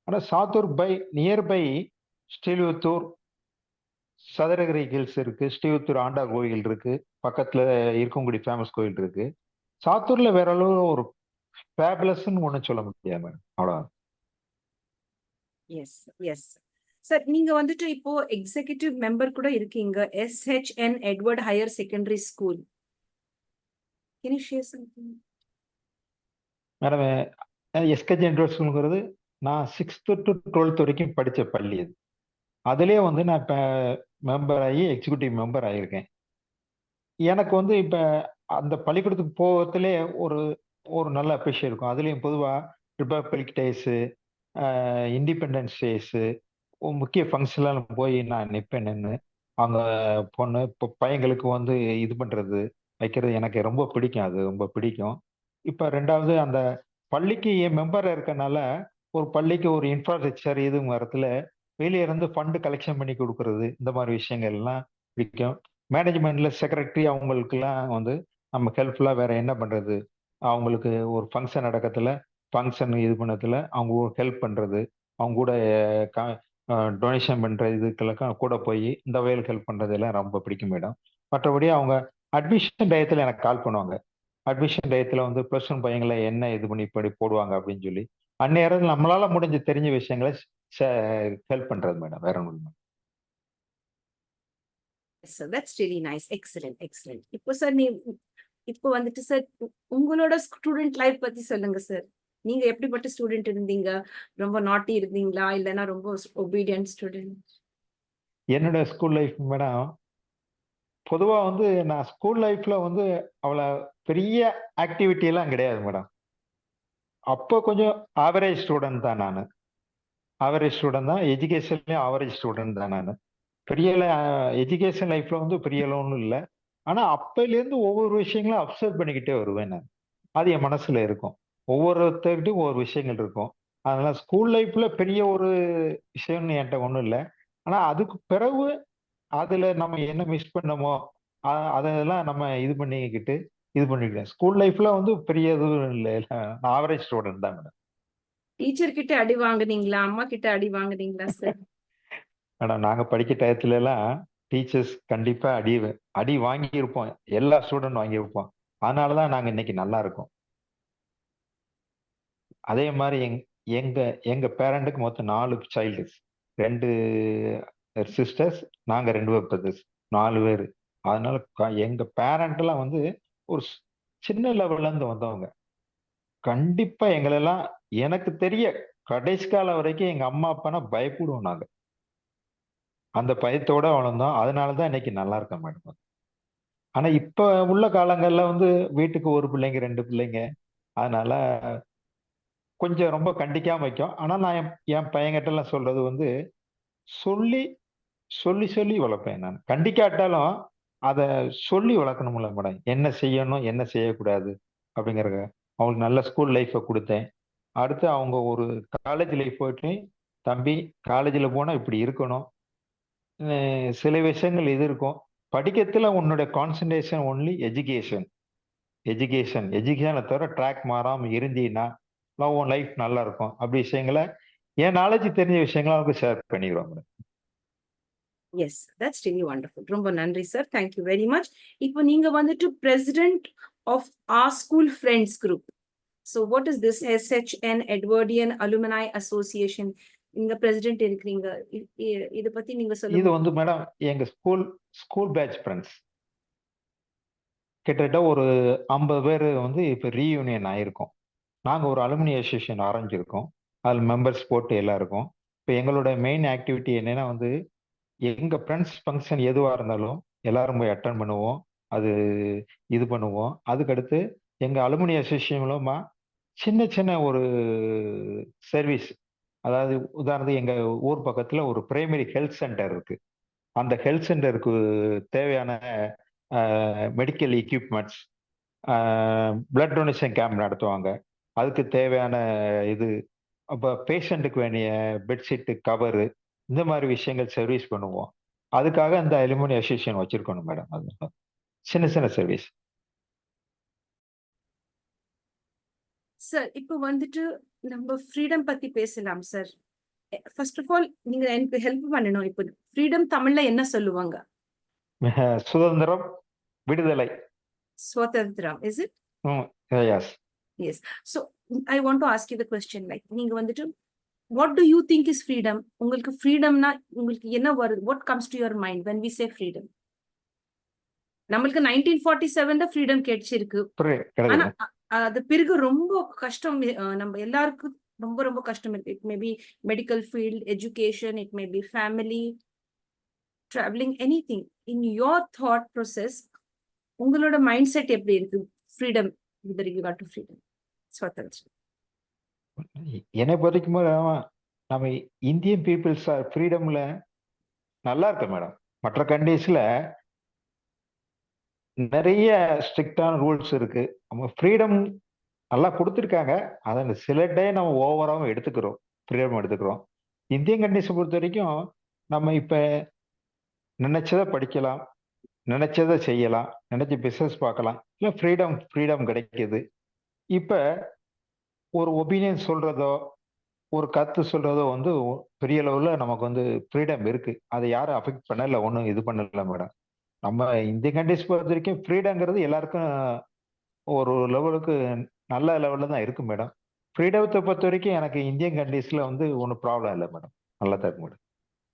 ஆனா Sattur by nearby Srivilliputhur Sathuragiri hills இருக்கு, ஸ்ரீவில்லிபுத்தூர் ஆண்டாள் கோயில் இருக்கு, பக்கத்துல இருக்கங்குடி ஃபேமஸ் கோயில் இருக்கு. சாத்தூர்ல வேற அளவு ஒரு ஃபேபுலஸ்ன்னு ஒண்ணும் சொல்ல முடியாது மேடம். அவ்வளவுதான். எஸ் எஸ் சார், நீங்க வந்துட்டு இப்போ எக்ஸிகியூட்டிவ் மெம்பர் கூட இருக்கீங்க SHN Edward higher secondary school. Can you share something? Madam SKG இன்டர்நேஷனல்ங்கிறது நான் 6th to 12th வரைக்கும் படிச்ச பள்ளி அது. அதுலயே வந்து நான் இப்ப மெம்பர் ஆகி எக்ஸிகியூட்டிவ் மெம்பர் ஆகியிருக்கேன். எனக்கு வந்து இப்ப அந்த பள்ளிக்கூடத்துக்கு போகத்திலே ஒரு ஒரு நல்ல அப்ரிஷியேட் இருக்கும். அதுலயும் பொதுவா ரிபப்ளிக் டேஸு, இண்டிபெண்டன்ஸ் டேஸு, முக்கிய ஃபங்க்ஷன்லாம் போய் நான் நிப்பேன் நின்னு. அங்க பொண்ணு பையங்களுக்கு வந்து இது பண்றது, வைக்கிறது எனக்கு ரொம்ப பிடிக்கும். அது ரொம்ப பிடிக்கும். இப்ப 2வது அந்த பள்ளிக்கு என் மெம்பரா இருக்கனால, ஒரு பள்ளிக்கு ஒரு இன்ஃப்ராஸ்ட்ரக்சர் இதுவும் வரத்துல, வெளிய இருந்து ஃபண்ட் கலெக்ஷன் பண்ணி குடுக்குறது, இந்த மாரி விஷயங்கள்லாம் பிடிக்கும். மேனேஜ்மென்ட்ல செக்ரட்டரி அவங்களுக்கெல்லாம் வந்து நமக்கு ஹெல்ப்ஃபுல்லா வேற என்ன பண்றது? அவங்களுக்கு ஒரு ஃபங்ஷன் நடக்கத்துல, ஃபங்ஷன் இது பண்ணத்துல அவங்க ஹெல்ப் பண்றது. அவங்க கூட க டொனேஷன் பண்ற இதுக்கெல்லாம் கூட போயி, இந்த வகையில ஹெல்ப் பண்றது எல்லாம் ரொம்ப பிடிக்கும் மேடம். மற்றபடி அவங்க அட்மிஷன் டயத்துல எனக்கு கால் பண்ணுவாங்க. அட்மிஷன் டயத்துல வந்து +1 பையங்கள என்ன இது பண்ணி இப்படி போடுவாங்க அப்படின்னு சொல்லி, அந்நேரம் நம்மளால முடிஞ்ச தெரிஞ்ச விஷயங்கள ஷே ஹெல்ப் பண்றது மேடம். வேற ஒண்ணும் இல்ல. Sir that's really nice. Excellent excellent. இப்போ சார் இப்போ வந்துட்டு சார் உங்களோட ஸ்டூடெண்ட் லைஃப் பத்தி சொல்லுங்க சார். நீங்க எப்படிப்பட்ட ஸ்டூடெண்ட் இருந்தீங்க? ரொம்ப நாட்டி இருந்தீங்களா, இல்லைன்னா ரொம்ப ஒபீடியன்ட் ஸ்டூடெண்ட்? என்னோட ஸ்கூல் லைஃப் மேடம், பொதுவா வந்து நான் ஸ்கூல் லைஃப்ல வந்து அவ்வள பெரிய ஆக்டிவிட்டி எல்லாம் கிடையாது மேடம். அப்போ கொஞ்சம் ஆவரேஜ் ஸ்டூடண்ட் தான் நானு. ஆவரேஜ் ஸ்டூடண்ட் தான். எஜுகேஷன்லயும் ஆவரேஜ் ஸ்டூடண்ட் தான் நானு. பெரிய எஜுகேஷன் லைஃப்ல வந்து பெரிய ஒண்ணும் இல்ல. ஆனா அப்பையிலேருந்து ஒவ்வொரு விஷயங்களும் அப்சர்வ் பண்ணிக்கிட்டே வருவேன் நான். அது என் மனசுல இருக்கும். ஒவ்வொருத்தர்கிட்டயும் ஒவ்வொரு விஷயங்கள் இருக்கும். அதனால ஸ்கூல் லைஃப்ல பெரிய ஒரு விஷயம்னு என்ட்ட ஒண்ணும் இல்ல. ஆனா அதுக்கு பிறகு அதுல நம்ம என்ன மிஸ் பண்ணோமோ, அதெல்லாம் நம்ம இது பண்ணிக்கிட்டு, இது பண்ணிக்கிட்டேன். ஸ்கூல் லைஃப்ல வந்து பெரிய எதுவும் இல்ல. நான் ஆவரேஜ் ஸ்டூடண்ட் தான் மேடம். டீச்சர் கிட்ட அடி வாங்குனீங்களா, அம்மா கிட்ட அடி வாங்குனீங்களா சார்? மேடம் நாங்க படிக்க டயத்துல எல்லாம் டீச்சர்ஸ் கண்டிப்பா அடி அடி வாங்கியிருப்போம். எல்லா ஸ்டூடண்ட் வாங்கியிருப்போம். அதனால தான் நாங்க இன்னைக்கு நல்லா இருக்கோம். அதே மாரி எங்க எங்க பேரண்ட்டுக்கு மொத்தம் 4 சைல்டு. 2 சிஸ்டர்ஸ், நாங்க 2 பேர் பிரதர்ஸ். 4 பேரு. அதனால எங்க பேரண்ட்லாம் வந்து ஒரு சின்ன லெவல்ல இருந்து வந்தவங்க. கண்டிப்பா எங்களெல்லாம் எனக்கு தெரிய கடைசி காலம் வரைக்கும் எங்க அம்மா, அப்பான்னா பயப்படுவோம் நாங்க. அந்த பயத்தோட வளர்ந்தோம். அதனால தான் இன்னைக்கு நல்லா இருக்கேன் மேடம். ஆனா இப்ப உள்ள காலங்கள்ல வந்து வீட்டுக்கு 1 பிள்ளைங்க, 2 பிள்ளைங்க. அதனால கொஞ்சம் ரொம்ப கண்டிக்காம வைக்கும். ஆனா நான் என் பையன்கிட்டலாம் சொல்றது வந்து, சொல்லி, சொல்லி வளர்ப்பேன் நான். கண்டிக்காட்டாலும், அத சொல்லி வளர்க்கணும்ல மேடம். என்ன செய்யணும், என்ன செய்யக்கூடாது அப்படிங்கிறத. அவங்களுக்கு நல்ல ஸ்கூல் லைஃப்ப குடுத்தேன். அடுத்து அவங்க ஒரு காலேஜ் லைஃப் போயிட்டு, "தம்பி காலேஜ்ல போனா இப்படி இருக்கணும். சில விஷயங்கள் இது இருக்கும். படிக்கிறதுல உன்னுடைய கான்சன்ட்ரேஷன் ஒன்லி எஜுகேஷன். எஜுகேஷன தவிர ட்ராக் மாறாம இருந்தீன்னா, உன் லைஃப் நல்லா இருக்கும்." அப்படி விஷயங்கள என் நாலேட்ஜ் தெரிஞ்ச விஷயங்கள அவங்களுக்கு ஷேர் பண்ணிருவேன் madam. Yes, that's really wonderful. ரொம்ப நன்றி sir. Thank you very much. இப்போ நீங்க வந்துட்டு president of our school friends group. So what is this SHN Edwardian alumni association? நீங்க பிரசிடென்ட் இருக்கிறீங்க. இத பத்தி நீங்க சொல்ல இது வந்து மேடம் எங்க ஸ்கூல் ஸ்கூல் பேட்ச் ஃப்ரெண்ட்ஸ். கிட்டத்தட்ட ஒரு 50 பேரு வந்து இப்ப ரீயூனியன் ஆயிருக்கோம். நாங்க ஒரு அலுமினி அசோசியேஷன் ஆரம்பிச்சிருக்கோம். அதுல மெம்பர்ஸ் போட்டு எல்லாம் இருக்கோம். இப்ப எங்களோட மெயின் ஆக்டிவிட்டி என்னன்னா வந்து, எங்க ஃப்ரெண்ட்ஸ் ஃபங்ஷன் எதுவா இருந்தாலும் எல்லாரும் போய் அட்டெண்ட் பண்ணுவோம். அது இது பண்ணுவோம். அதுக்கடுத்து எங்க அலுமினி அசோசியேஷன் மூலமா சின்ன சின்ன ஒரு சர்வீஸ். அதாவது உதாரணத்துக்கு எங்க ஊர் பக்கத்துல ஒரு பிரைமரி ஹெல்த் சென்டர் இருக்கு. அந்த ஹெல்த் சென்டருக்கு தேவையான medical equipments, blood donation camp நடத்துவாங்க. அதுக்கு தேவையான இது, அப்ப பேஷண்ட்டுக்கு வேண்டிய பெட்ஷீட் கவரு, இந்த மாதிரி விஷயங்கள் சர்வீஸ் பண்ணுவோம். அதுக்காக இந்த அலுமினி அசோசியேஷன் வச்சிருக்கணும் மேடம். அது சின்ன சின்ன சர்வீஸ். சார், இப்போ வந்துட்டு நம்ம ஃப்ரீடம் பத்தி பேசலாம் சார். ஃபர்ஸ்ட் ஆஃப் ஆல் நீங்க எனக்கு ஹெல்ப் பண்ணணும். இப்போ ஃப்ரீடம் தமிழ்ல என்ன சொல்லுவாங்க? சுதந்திரம், விடுதலை. சுதந்திரம், is it? Yes. Yes. So I want to ask you the question, like நீங்க வந்துட்டு what do you think is freedom? உங்களுக்கு ஃப்ரீடம்னா உங்களுக்கு என்ன வருது? What comes to your mind when we say freedom? நம்மளுக்கு 1947 ஃப்ரீடம் கிடைச்சிருக்கு. ஆனா கிடையாது. அது பிறகு ரொம்ப கஷ்டம். நம்ம எல்லாருக்கும் ரொம்ப ரொம்ப கஷ்டம் இருக்கு. It may be medical field, education, it may be family, travelling, anything. In your thought process உங்களோட மைண்ட் செட் எப்படி இருக்கு freedom with regard to freedom, சுதந்திரம்? என்னை பொறுக்கும் நம்ம இந்தியன் பீப்புள்ஸ் ஃப்ரீடம்ல நல்லா இருக்கு மேடம். மற்ற கண்ட்ரீஸ்ல நிறைய ஸ்ட்ரிக்டான ரூல்ஸ் இருக்கு. நம்ம ஃப்ரீடம் நல்லா கொடுத்துருக்காங்க. அதை சில டே நம்ம ஓவராகவும் எடுத்துக்கிறோம், ஃப்ரீடம் எடுத்துக்கிறோம். இந்தியன் கண்ட்ரிஸை பொறுத்த வரைக்கும் நம்ம இப்ப நினைச்சதை படிக்கலாம், நினைச்சதை செய்யலாம், நினைச்ச பிசினஸ் பார்க்கலாம், இல்லை ஃப்ரீடம் கிடைக்குது. இப்ப ஒரு ஒப்பீனியன் சொல்றதோ ஒரு கருத்து சொல்றதோ வந்து பெரிய லெவல்ல நமக்கு வந்து ஃப்ரீடம் இருக்கு. அதை யாரும் அஃபெக்ட் பண்ணல, ஒன்றும் இது பண்ணல மேடம். நம்ம இந்திய கண்ட்ரிஸ் பொறுத்த வரைக்கும் ஃப்ரீடங்கிறது எல்லாருக்கும் ஒரு லெவலுக்கு நல்ல லெவல்ல தான் இருக்கு மேடம். ஃப்ரீடத்தை பொறுத்த வரைக்கும் எனக்கு இந்தியன் கண்ட்ரீஸ்ல வந்து ஒன்றும் ப்ராப்ளம் இல்லை மேடம். நல்லா தான் இருக்கு மேடம்.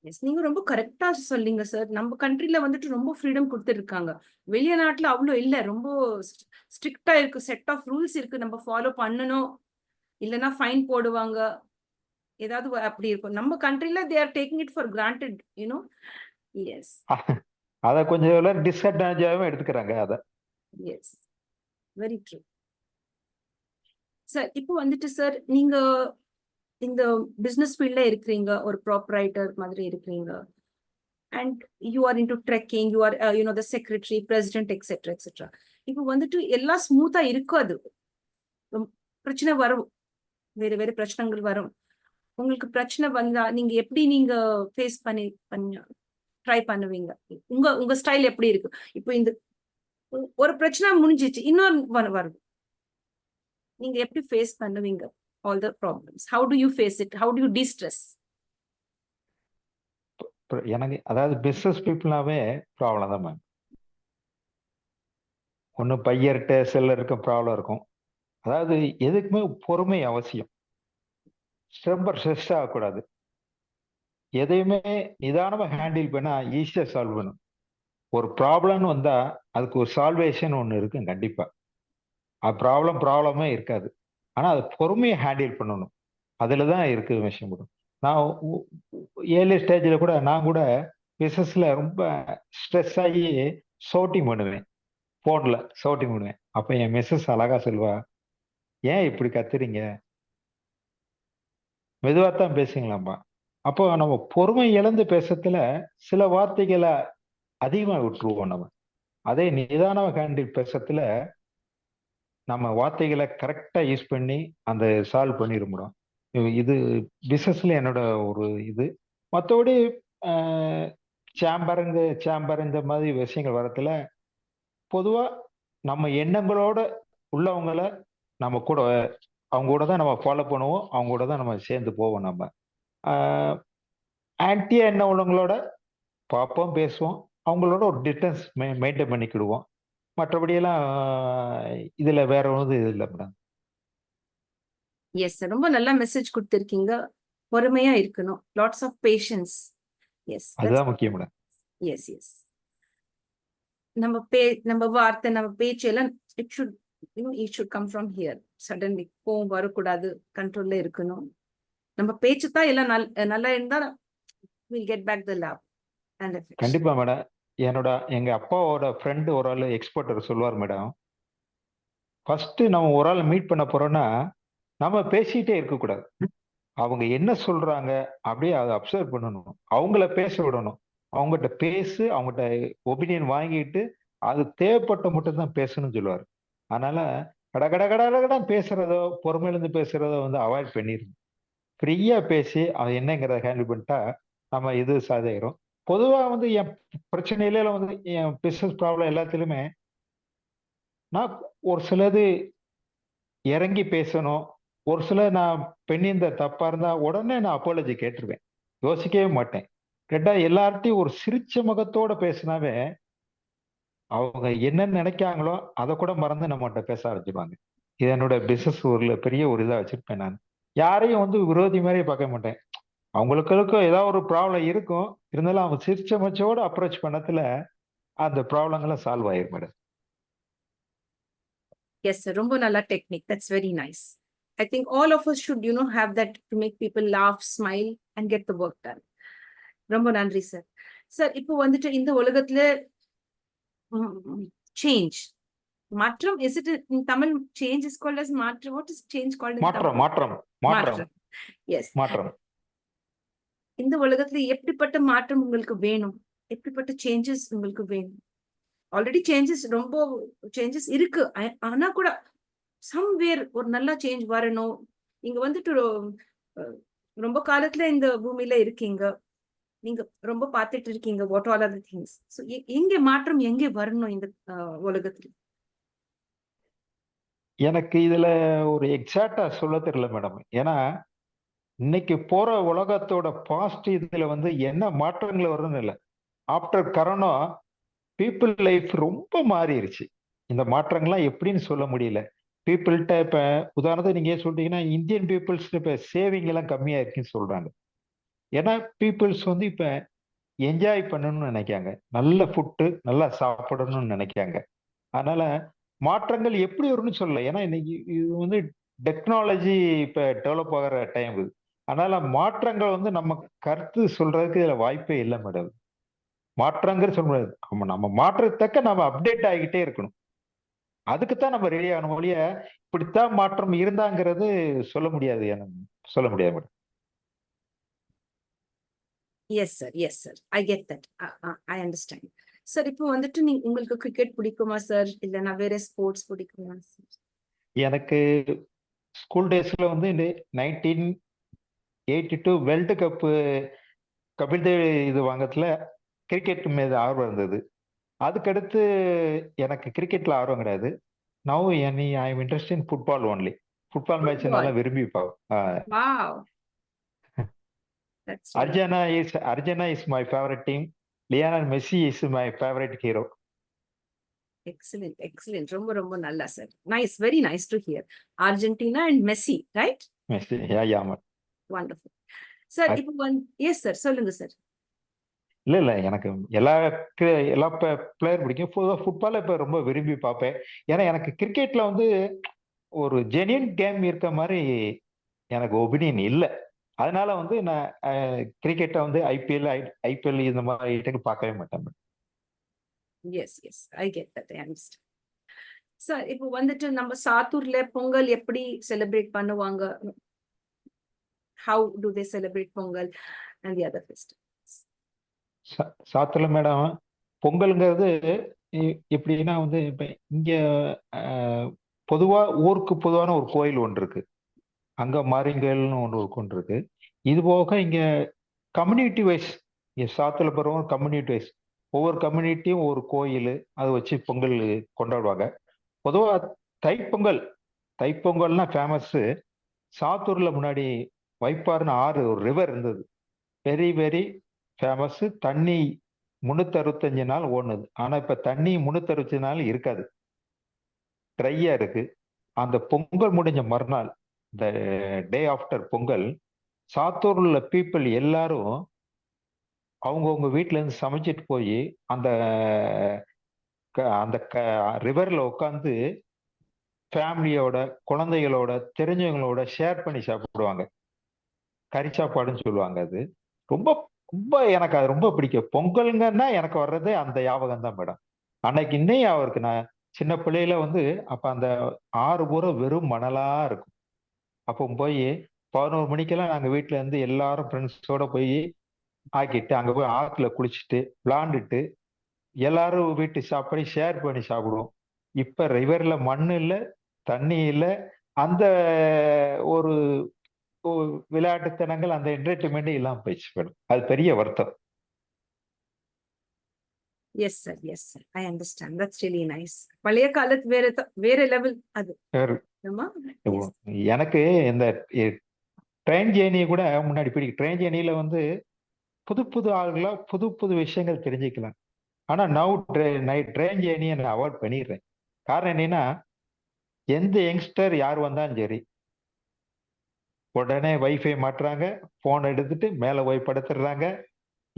எஸ், நீங்க ரொம்ப கரெக்டா சொல்றீங்க சார். நம்ம கண்ட்ரில வந்துட்டு ரொம்ப ஃப்ரீடம் கொடுத்துருக்காங்க. வெளிநாட்டுல அவ்வளோ இல்ல, ரொம்ப ஸ்ட்ரிக்டா இருக்கு. செட் ஆஃப் ரூல்ஸ் இருக்கு, நம்ம ஃபாலோ பண்ணணும், இல்லைன்னா ஃபைன் போடுவாங்க, ஏதாவது அப்படி இருக்கும். நம்ம கண்ட்ரில they are taking it for granted, you know. Yes. அதை கொஞ்சம் டிஸ்அட்வான்டேஜாகவும் எடுத்துக்கிறாங்க அதை. Yes, very true sir. இப்போ வந்துட்டு சார் நீங்க இந்த பிசினஸ் ஃபீல்ட்ல இருக்கிறீங்க, ஒரு ப்ராப்பரைட்டர் மாதிரி இருக்கிறீங்க, and you are into trekking, you are you know the secretary, president, etcetera etcetera. இப்போ வந்துட்டு எல்லாம் ஸ்மூத்தா இருக்காது, பிரச்சனை வரும், வேறு வேறு பிரச்சனைகள் வரும். உங்களுக்கு பிரச்சனை வந்தா நீங்க எப்படி ஃபேஸ் பண்ணி ட்ரை பண்ணுவீங்க? உங்க உங்க ஸ்டைல் எப்படி இருக்கு? இப்போ இந்த ஒரு பிரச்சனை முடிஞ்சிச்சு, இன்னொரு வரும், நீங்க எப்படி ஃபேஸ் பண்ணுவீங்க all the problems? How do you face it? How do you de-stress? எனக்கு அதாவது பிசினஸ் பீப்புள்னாவே ப்ராப்ளம் தான் மேம். ஒன்று பையர்கிட்ட செல்லருக்கு ப்ராப்ளம் இருக்கும். அதாவது எதுக்குமே பொறுமை அவசியம். ரொம்ப ஸ்ட்ரெஸ் ஆகக்கூடாது. எதையுமே நிதானமாக ஹேண்டில் பண்ணா ஈஸியாக சால்வ் பண்ணும். ஒரு ப்ராப்ளம்னு வந்தா அதுக்கு ஒரு சால்வேஷன் ஒன்று இருக்கும் கண்டிப்பா. அது ப்ராப்ளமே இருக்காது. ஆனா அது பொறுமையை ஹேண்டில் பண்ணணும். அதுல தான் இருக்கு விஷயம் கூட. நான் ஏர்லி ஸ்டேஜில் கூட நான் கூட பிசினஸ்ல ரொம்ப ஸ்ட்ரெஸ் ஆகி ஷவுட்டிங் பண்ணுவேன், போன்ல ஷவுட்டிங் பண்ணுவேன். அப்ப என் மிஸ்ஸஸ் அழகா சொல்வா, ஏன் இப்படி கத்துறீங்க, மெதுவாத்தான் பேசுங்களாம்பா. அப்போ நம்ம பொறுமை இழந்து பேசத்துல சில வார்த்தைகளை அதிகமா விட்டுருவோம் நம்ம. அதே நிதான ஹேண்டில் பேசத்துல நம்ம வார்த்தைகளை கரெக்டா யூஸ் பண்ணி அந்த சால்வ் பண்ணிட முடியும். இது பிசினஸ்ல என்னோட ஒரு இது. மற்றபடி சேம்பர் இந்த மாதிரி விஷயங்கள் வரத்துல பொதுவா நம்ம எண்ணங்களோட உள்ளவங்கள நம்ம கூட அவங்க கூட தான் நம்ம ஃபாலோ பண்ணுவோம், அவங்க கூட தான் நம்ம சேர்ந்து போவோம். நம்ம ஆன்டியா என்ன உள்ளவங்களோட பார்ப்போம், பேசுவோம், அவங்களோட ஒரு டிஸ்டன்ஸ் மெயின்டைன் பண்ணிக்கிடுவோம். மற்றபடியெல்லாம் இதுல வேற ஒன்றும் இது இல்லை மேடம். எஸ், ரொம்ப நல்ல மெசேஜ் கொடுத்திருக்கீங்க. பொறுமையா இருக்கணும், லாட்ஸ் ஆஃப் பேஷன்ஸ். எஸ், அதுதான் முக்கியம் மேடம். S S. நம்ம வார்த்தை, நம்ம பேச்சு எல்லாம் it should come from here. Suddenly கோவம் வரக்கூடாது, கண்ட்ரோல்ல இருக்கணும். நம்ம பேச்சு தான் எல்லாம் நல்லா இருந்தா we'll get back the love and affection. கண்டிப்பா மேடம். எங்க அப்பாவோட ஃப்ரெண்டு ஒரு ஆள் எக்ஸ்போர்ட்டர் சொல்லுவார் மேடம், ஃபர்ஸ்ட் நம்ம ஒரு ஆள் மீட் பண்ண போறோம்னா நம்ம பேசிட்டே இருக்கக்கூடாது. அவங்க என்ன சொல்றாங்க அப்படியே அதை அப்சர்வ் பண்ணணும், அவங்கள பேச விடணும், அவங்ககிட்ட பேசு, அவங்ககிட்ட ஒப்பீனியன் வாங்கிட்டு அது தேவைப்பட்ட மட்டும் தான் பேசணும்னு சொல்லுவார். அதனால கடகடகடகட பேசுறதோ பொறுமையிலிருந்து பேசுறதோ வந்து அவாய்ட் பண்ணிருங்க. ஃப்ரீயா பேசி அது என்னங்கிறத ஹேண்டில் பண்ணிட்டா நம்ம இது சாதிக்கிறோம். பொதுவா வந்து என் பிரச்சனையில வந்து என் பிசினஸ் ப்ராப்ளம் எல்லாத்துலயுமே நான் ஒரு சிலது இறங்கி பேசணும், ஒரு சில நான் பெண்ணிந்த தப்பா இருந்தா உடனே நான் அப்பாலஜி கேட்டுருவேன். யோசிக்கவே மாட்டேன். கேட்டா எல்லார்ட்டயும் ஒரு சிரிச்ச முகத்தோட பேசினாவே அவங்க என்ன நினைக்காங்களோ அதை கூட மறந்து நம்மகிட்ட பேச ஆரம்பிச்சிருவாங்க. இது என்னோட பிசினஸ் ஒரு பெரிய ஒரு இதா வச்சிருப்பேன் நான். யாரையும் வந்து விரோதி மாதிரி பார்க்க மாட்டேன். அவங்களுக்கு ஏதாவது ஒரு ப்ராப்ளம் இருக்கும். இருந்தாலும் அவங்க சிரிச்ச முச்சோட அப்ரோச் பண்ணத்துல அந்த ப்ராப்ளங்களும் சால்வ் ஆயிரும் madam. Yes, sir. Rombo nalla technique. That's very nice. I think all of us should, have that to make people laugh, smile, and get the work done. Rombo nandri, sir. Sir, இப்போ வந்துட்டு இந்த உலகத்துல change. Matram, is it in Tamil? Change is called as matram. What is change called in Tamil? மாற்றம். Yes. மாற்றம். இந்த உலகத்துல எப்படிப்பட்ட மாற்றம் உங்களுக்கு வேணும்? எப்படிப்பட்ட சேஞ்சஸ் உங்களுக்கு வேணும்? ஆல்ரெடி ரொம்ப சேஞ்சஸ் இருக்கு. ஆனா கூட சம்வேர் ஒரு நல்ல சேஞ்ச் வரணும். நீங்க வந்துட்டு ரொம்ப காலத்துல இந்த பூமியில இருக்கீங்க. நீங்க ரொம்ப பார்த்துட்டு இருக்கீங்க. What all are the things. So எங்க மாற்றம் எங்க வரணும் இந்த உலகத்துல? எனக்கு இதுல ஒரு எக்ஸாக்டா சொல்ல தெரியல மேடம். ஏன்னா இன்னைக்கு போற உலகத்தோட பாஸ்ட் இதுல வந்து என்ன மாற்றங்கள் வரும்னு இல்லை. ஆஃப்டர் கரோனா பீப்புள் லைஃப் ரொம்ப மாறிடுச்சு. இந்த மாற்றங்கள்லாம் எப்படின்னு சொல்ல முடியல. பீப்புள்கிட்ட இப்ப உதாரணத்துக்கு நீங்க சொல்றீங்கன்னா இந்தியன் பீப்புள்ஸ் இப்ப சேவிங் எல்லாம் கம்மியா இருக்குன்னு சொல்றாங்க. ஏன்னா பீப்புள்ஸ் வந்து இப்ப என்ஜாய் பண்ணணும்னு நினைக்காங்க. நல்ல ஃபுட்டு நல்லா சாப்பிடணும்னு நினைக்காங்க. அதனால மாற்றங்கள் எப்படி வரும்னு சொல்லல. ஏன்னா இன்னைக்கு இது வந்து டெக்னாலஜி இப்ப டெவலப் ஆகிற டைம் இது. அதனால மாற்றங்கள் வந்து நம்ம கருத்து சொல்றதுக்கு இதுல வாய்ப்பே இல்லை மேடம். மாற்றங்கள் சொல்ல முடியாது. நம்ம மாற்றத்தக்க நம்ம அப்டேட் ஆகிக்கிட்டே இருக்கணும். அதுக்குத்தான் நம்ம ரெடி ஆகணும் ஒழிய இப்படித்தான் மாற்றம் இருந்தாங்கிறது சொல்ல முடியாது. சொல்ல முடியாது madam. Yes sir, yes sir. I get that. I understand. Sir இப்போ வந்துட்டு உங்களுக்கு கிரிக்கெட் பிடிக்குமா சார்? இல்லைன்னா வேற ஸ்போர்ட்ஸ் பிடிக்குமா சார்? எனக்கு ஸ்கூல் டேஸ்ல வந்து 1982 வேர்ல்டு கப் கபில் தேவ் இது வாங்கத்துல கிரிக்கெட் மீது ஆர்வம் இருந்தது. அதுக்கடுத்து எனக்கு கிரிக்கெட்ல ஆர்வம் கிடையாது. Now I am interest in football only. Football match நல்லா விரும்பி பார்ப்பேன். Wow. That's Argentina is my favorite team. Lionel Messi is my favorite hero. Excellent, excellent. ரொம்ப ரொம்ப நல்லா sir. Nice, very nice to hear. Argentina and Messi, right? Messi, yeah, man. Wonderful. Sir இப்போ yes sir, சொல்லுங்க sir. இல்ல எனக்கு எல்லா player பிடிக்கும். Football இப்ப ரொம்ப விரும்பி பார்ப்பேன். ஏன்னா எனக்கு கிரிக்கெட்ல வந்து ஒரு ஜெனியூன் கேம் இருக்க மாதிரி எனக்கு ஒபினியன் இல்லை. அதனால வந்து நான் கிரிக்கெட்டை வந்து ஐபிஎல் இந்த மாதிரி பார்க்கவே மாட்டேன். Yes yes, I get that. I understand. Sir இப்போ வந்துட்டு நம்ம சாத்தூர்ல பொங்கல் எப்படி செலிப்ரேட் பண்ணுவாங்க? How do they celebrate Pongal and the other festivals? சாத்தூர்ல மேடம் பொங்கல்ங்கிறது எப்படின்னா வந்து இப்ப இங்க பொதுவா ஊருக்கு பொதுவான ஒரு கோயில் ஒன்று இருக்கு. அங்க மாரிங்கல்னு ஒன்று இருக்கு. இது போக இங்க கம்யூனிட்டி வைஸ் சாத்தூர்ல போறவங்க கம்யூனிட்டி வைஸ் ஒவ்வொரு கம்யூனிட்டியும் ஒரு கோயில் அதை வச்சு பொங்கல் கொண்டாடுவாங்க. பொதுவா தைப்பொங்கல்னா ஃபேமஸ். சாத்தூர்ல முன்னாடி வைப்பாறுன்னு ஆறு ஒரு ரிவர் இருந்தது. Very very famous. தண்ணி 365 நாள் ஓடுனது. ஆனா இப்ப தண்ணி 365 நாள் இருக்காது, ட்ரையா இருக்கு. அந்த பொங்கல் முடிஞ்ச மறுநாள், இந்த டே ஆஃப்டர் பொங்கல், சாத்தூர்ல உள்ள பீப்புள் எல்லாரும் அவங்கவுங்க வீட்டுல இருந்து சமைச்சிட்டு போய் அந்த அந்த ரிவர்ல உட்காந்து ஃபேமிலியோட குழந்தைகளோட தெரிஞ்சவங்களோட ஷேர் பண்ணி சாப்பிடுவாங்க. கறி சாப்பாடுன்னு சொல்லுவாங்க. அது ரொம்ப ரொம்ப எனக்கு அது ரொம்ப பிடிக்கும். பொங்கலுங்கன்னா எனக்கு வர்றதே அந்த ஞாபகம் தான் மேடம். அன்னைக்கு இன்னையும் அவருக்கு நான் சின்ன பிள்ளையில வந்து அப்ப அந்த ஆறு பூரம் வெறும் மணலா இருக்கும். அப்போ போய் 11 மணிக்கெல்லாம் நாங்க வீட்டுல இருந்து எல்லாரும் ஃப்ரெண்ட்ஸோட போய் ஆக்கிட்டு அங்க போய் ஆத்துல குளிச்சுட்டு விளாண்டுட்டு எல்லாரும் வீட்டு சாப்பாடு ஷேர் பண்ணி சாப்பிடுவோம். இப்ப ரிவர்ல மண்ணு இல்லை, தண்ணி இல்லை. அந்த ஒரு விளையாட்டுத்தனங்கள், அந்த என்டர்டைன்மெண்ட் இல்லாம போயிடுச்சு மேடம். அது பெரிய வருத்தம். Yes, sir. Yes, sir. I understand. That's really nice. பழைய காலத்து வேற லெவல் அது. வேற- ஆமா? Yes. எனக்கு இந்த ட்ரெயின் ஜேர்னியை கூட முன்னாடி பிடிக்கும். ட்ரெயின் ஜேர்னியில வந்து புது புது ஆளுகளா புது புது விஷயங்கள் தெரிஞ்சுக்கலாம். ஆனா ட்ரெயின் ஜேர்னியை நான் அவாய்ட் பண்ணிடுறேன். காரணம் என்னன்னா, எந்த யங்ஸ்டர் யார் வந்தாலும் சரி, உடனே வைஃபை மாட்டுறாங்க, போன் எடுத்துட்டு மேல போய் படுத்துடுறாங்க.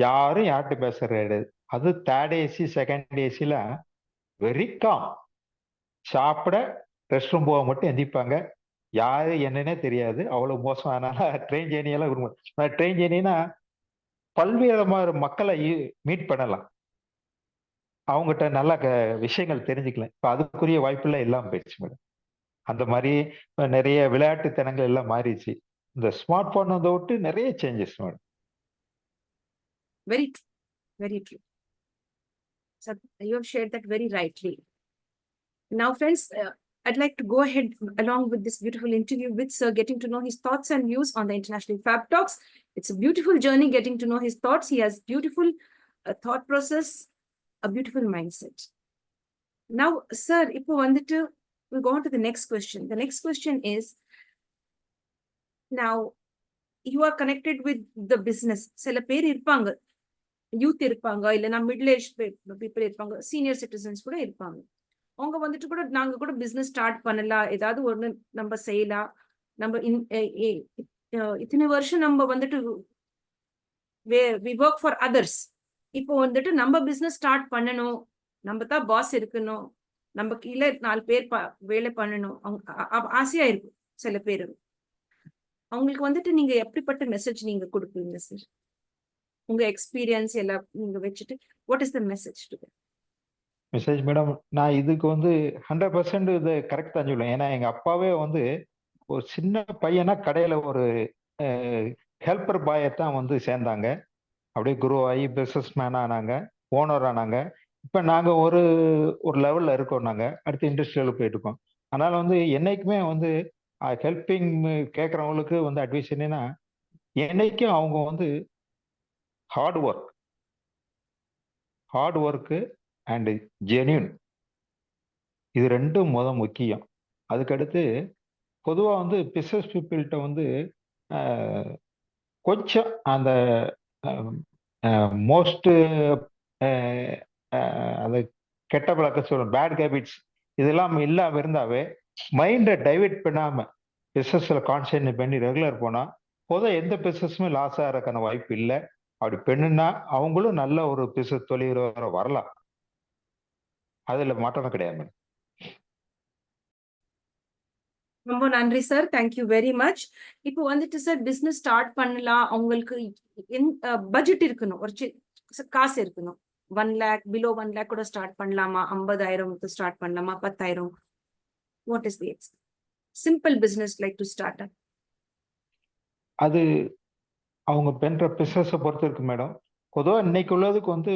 யாரும் யார்கிட்ட பேசுறது கிடையாது. அது தேர்ட் ஏசி செகண்ட் ஏசில வெரி காம். சாப்பிட ரெஸ்ட் ரூம் போக மட்டும் எந்திப்பாங்க. யாரு என்னன்னே தெரியாது. அவ்வளவு மோசம். அதனால ட்ரெயின் ஜேர்னியெல்லாம் விரும்ப ட்ரெயின் ஜேர்னினா பல்வேறு மக்களை மீட் பண்ணலாம். அவங்ககிட்ட நல்ல விஷயங்கள் தெரிஞ்சுக்கலாம். இப்ப அதுக்குரிய வாய்ப்புலாம் எல்லாம் போயிடுச்சு மேடம். அந்த மாதிரி நிறைய விளையாட்டுத்தனங்கள் எல்லாம் மாறிடுச்சு. இந்த ஸ்மார்ட் போன் வந்த விட்டு நிறைய changes madam. Very true. Very true. So you have shared that very rightly. Now, friends, I'd like to go ahead along with this beautiful interview with Sir, getting to know his thoughts and views on the International Fab Talks. It's a beautiful journey getting to know his thoughts. He has beautiful thought process, a beautiful mindset. Now, Sir, இப்போ வந்துட்டு we'll go on to the next question. The next question is, now you are connected with the business. சில பேர் இருப்பாங்க, youth இருப்பாங்க, இல்லைன்னா middle age people இருப்பாங்க, senior citizens கூட இருப்பாங்க. அவங்க வந்துட்டு கூட நாங்க கூட பிசினஸ் ஸ்டார்ட் பண்ணலாம், ஏதாவது ஒண்ணு நம்ம செய்யலாம், நம்ம இத்தனை வருஷம் நம்ம வந்துட்டு வி ஒர்க் ஃபார் அதர்ஸ், இப்போ வந்துட்டு நம்ம பிசினஸ் ஸ்டார்ட் பண்ணணும், நம்ம தான் பாஸ் இருக்கணும், நம்ம கீழே 4 பேர் வேலை பண்ணணும், ஆசையா இருக்கும் சில பேர். அவங்களுக்கு வந்துட்டு நீங்க எப்படிப்பட்ட மெசேஜ் நீங்க கொடுப்பீங்க சார்? உங்க எக்ஸ்பீரியன்ஸ் எல்லாம் நீங்க வச்சுட்டு what is the message to them? Message madam, நான் இதுக்கு வந்து 100% இது கரெக்ட் தான் சொல்லுவேன். ஏன்னா எங்க அப்பாவே வந்து ஒரு சின்ன பையனா கடையில ஒரு ஹெல்பர் பாயத்தான் வந்து சேர்ந்தாங்க. அப்படியே குரோ ஆகி பிசினஸ் மேன் ஆனாங்க, ஓனர் ஆனாங்க. இப்ப நாங்க ஒரு ஒரு லெவல்ல இருக்கோம். நாங்க அடுத்த இண்டஸ்ட்ரியலுக்கு போயிட்டு இருக்கோம். அதனால வந்து என்னைக்குமே வந்து ஹெல்பிங் கேட்கறவங்களுக்கு வந்து அட்வைஸ் என்னன்னா, என்னைக்கும் அவங்க வந்து ஹார்ட் ஒர்க்கு அண்ட் ஜென்யூன், இது ரெண்டும் முக்கியம். அதுக்கடுத்து பொதுவா வந்து பிசினஸ் பீப்புள்கிட்ட வந்து கொஞ்சம் அந்த மோஸ்ட் அது கெட்ட பழக்கம் சொல்லணும், பேட் ஹேபிட்ஸ் இதெல்லாம் இல்லாம இருந்தாவே, மைண்டை டைவெர்ட் பண்ணாம பிசினஸ்ல கான்சென்ட்ரேட் பண்ணி ரெகுலர் போனா பொதுவாக எந்த பிசினஸுமே லாஸ் ஆகிறதுக்கான வாய்ப்பு இல்லை. அப்படி பெண்ணுன்னா அவங்களும் நல்ல ஒரு பிசினஸ் தொழில் வரலாம். அதுல மாற்றமே கிடையாது மேடம். ரொம்ப நன்றி சார், தேங்க்யூ வெரி மச். இப்போ வந்துட்டு சார் பிசினஸ் ஸ்டார்ட் பண்ணலாம், அவங்களுக்கு பட்ஜெட் இருக்கணும், ஒரு காசு இருக்கணும். 1 lakh, below 1 lakh கூட ஸ்டார்ட் பண்ணலாமா? 50,000 ஸ்டார்ட் பண்ணலாமா? 10,000? What is the simple business like to start up? அது அவங்க பண்ற பிசினஸை பொறுத்து இருக்கு மேடம். பொதுவாக இன்னைக்கு உள்ளதுக்கு வந்து